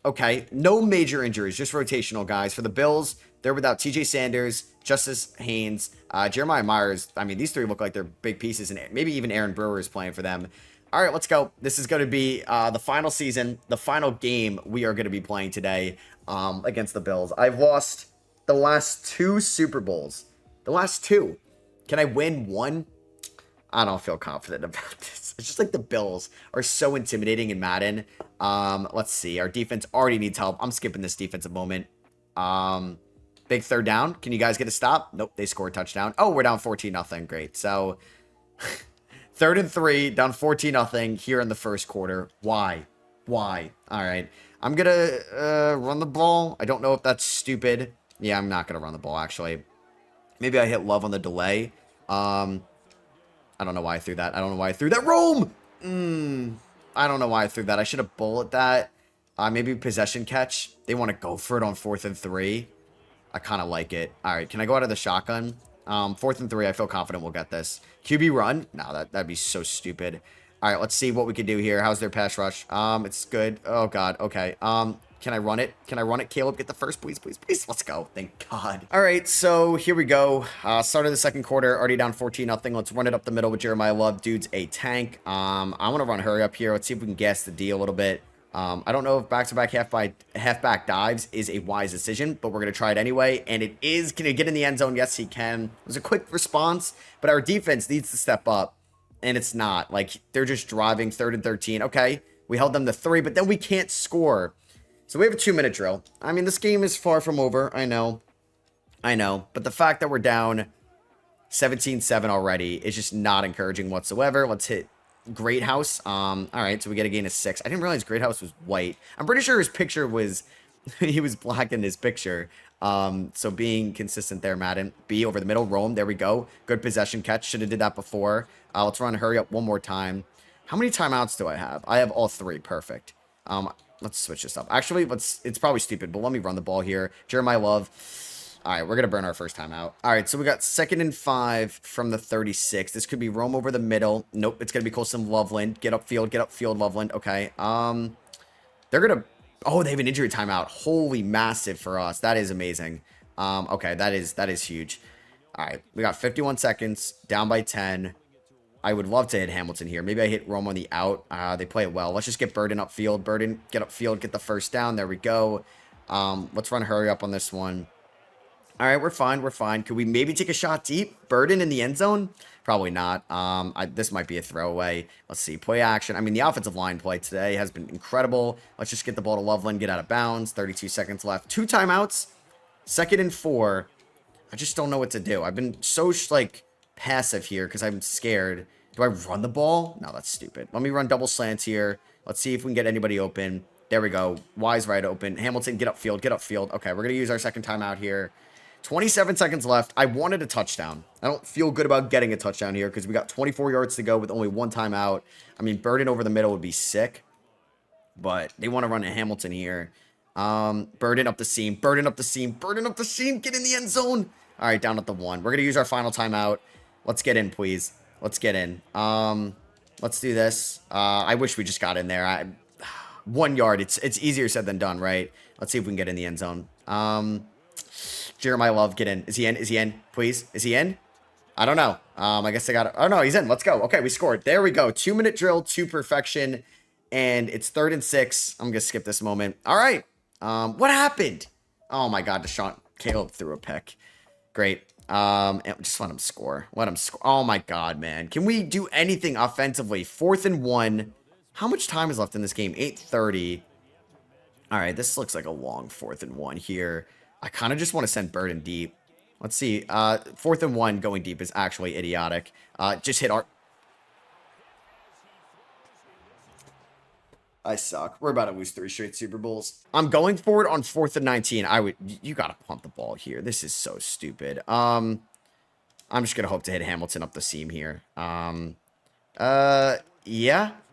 okay, no major injuries, just rotational guys. For the Bills, they're without TJ Sanders, Justice Haynes, Jeremiah Myers. I mean, these 3 look like they're big pieces, and maybe even Aaron Brewer is playing for them. All right, let's go. This is going to be the final season, the final game we are going to be playing today against the Bills. I've lost the last 2 Super Bowls. The last 2. Can I win 1? I don't feel confident about this. It's just like the Bills are so intimidating in Madden. Let's see. Our defense already needs help. I'm skipping this defensive moment. Big 3rd down. Can you guys get a stop? Nope, they score a touchdown. Oh, we're down 14-0. Great. So... 3rd and 3, down 14-0 here in the first quarter. Why? All right. I'm going to run the ball. I don't know if that's stupid. Yeah, I'm not going to run the ball, actually. Maybe I hit Love on the delay. I don't know why I threw that. Rome! I don't know why I threw that. I should have bullet that. Maybe possession catch. They want to go for it on 4th and 3. I kind of like it. All right, can I go out of the shotgun? 4th and 3, I feel confident we'll get this. QB run? No, that'd be so stupid. All right, let's see what we can do here. How's their pass rush? It's good. Oh, God. Okay. Can I run it? Caleb, get the first, please. Let's go. Thank God. All right, so here we go. Start of the second quarter, already down 14-0. Let's run it up the middle with Jeremiah Love. Dude's a tank. I want to run hurry up here. Let's see if we can gas the D a little bit. I don't know if back-to-back halfback dives is a wise decision, but we're going to try it anyway. And it is. Can he get in the end zone? Yes, he can. It was a quick response, but our defense needs to step up, and it's not. Like, they're just driving 3rd and 13. Okay, we held them to 3, but then we can't score. So we have a 2-minute drill. I mean, this game is far from over. I know. But the fact that we're down 17-7 already is just not encouraging whatsoever. Let's hit Great House. All right, so we get a gain of 6. I didn't realize Great House was white. I'm pretty sure his picture was he was black in his picture. So being consistent there, Madden. B over the middle, Rome. There we go. Good possession catch. Should have did that before. Let's run hurry up one more time. How many timeouts do I have? I have all 3. Perfect. Let's switch this up. Actually, it's probably stupid, but let me run the ball here. Jeremiah Love. All right, we're going to burn our first time out. All right, so we got 2nd and 5 from the 36. This could be Rome over the middle. Nope, it's going to be close to Loveland. Get upfield, Loveland. Okay. They're going to... Oh, they have an injury timeout. Holy massive for us. That is amazing. Okay, that is huge. All right, we got 51 seconds, down by 10. I would love to hit Hamilton here. Maybe I hit Rome on the out. They play it well. Let's just get Burden upfield. Burden, get upfield, get the first down. There we go. Let's run hurry up on this one. All right, we're fine. Could we maybe take a shot deep? Burden in the end zone? Probably not. This might be a throwaway. Let's see. Play action. I mean, the offensive line play today has been incredible. Let's just get the ball to Loveland, get out of bounds. 32 seconds left. 2 timeouts. 2nd and 4. I just don't know what to do. I've been so, like, passive here because I'm scared. Do I run the ball? No, that's stupid. Let me run double slants here. Let's see if we can get anybody open. There we go. Wise right open. Hamilton, get upfield. Get upfield. Okay, we're going to use our second timeout here. 27 seconds left. I wanted a touchdown. I don't feel good about getting a touchdown here because we got 24 yards to go with only one timeout. I mean, Burden over the middle would be sick. But they want to run a Hamilton here. Burden up the seam. Burden up the seam. Burden up the seam. Get in the end zone. All right, down at the 1. We're going to use our final timeout. Let's get in, please. Let's get in. Let's do this. I wish we just got in there. 1 yard. It's easier said than done, right? Let's see if we can get in the end zone. Jeremiah Love, get in. Is he in? Is he in? Please. Is he in? I don't know. I guess I got it. Oh, no, he's in. Let's go. Okay, we scored. There we go. 2-minute drill to perfection. And it's 3rd and 6. I'm going to skip this moment. All right. What happened? Oh, my God. Caleb threw a pick. Great. And just let him score. Let him score. Oh, my God, man. Can we do anything offensively? 4th and 1. How much time is left in this game? 8:30. All right. This looks like a long 4th and 1 here. I kind of just want to send Burden deep. Let's see. 4th and 1 going deep is actually idiotic. Just hit our... I suck. We're about to lose 3 straight Super Bowls. I'm going for it on 4th and 19. You got to pump the ball here. This is so stupid. I'm just going to hope to hit Hamilton up the seam here. Yeah,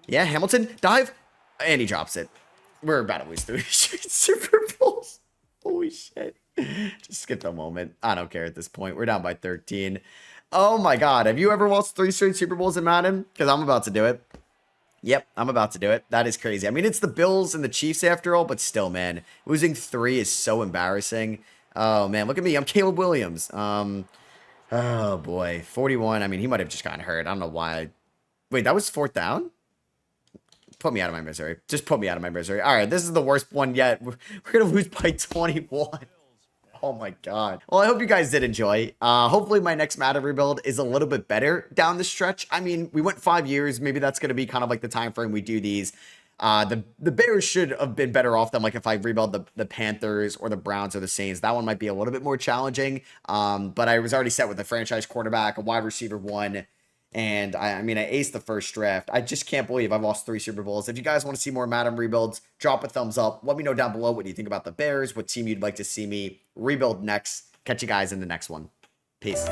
Hamilton, dive, and he drops it. We're about to lose 3 straight Super Bowls. Holy shit. Just skip the moment. I don't care at this point. We're down by 13. Oh my God. Have you ever lost 3 straight Super Bowls in Madden? Because I'm about to do it. Yep, I'm about to do it. That is crazy. I mean, it's the Bills and the Chiefs after all, but still, man. Losing 3 is so embarrassing. Oh, man, look at me. I'm Caleb Williams. Oh, boy. 41. I mean, he might have just gotten hurt. I don't know why. Wait, that was 4th down? Put me out of my misery. Just put me out of my misery. All right, this is the worst one yet. We're going to lose by 21. Oh my God. Well, I hope you guys did enjoy. Hopefully my next Madden rebuild is a little bit better down the stretch. I mean, we went 5 years. Maybe that's going to be kind of like the time frame we do these. The Bears should have been better off than like if I rebuild the Panthers or the Browns or the Saints. That one might be a little bit more challenging. But I was already set with a franchise quarterback, a wide receiver 1. And I mean, I aced the first draft. I just can't believe I've lost 3 Super Bowls. If you guys want to see more Madden rebuilds, drop a thumbs up. Let me know down below what you think about the Bears, what team you'd like to see me rebuild next. Catch you guys in the next one. Peace.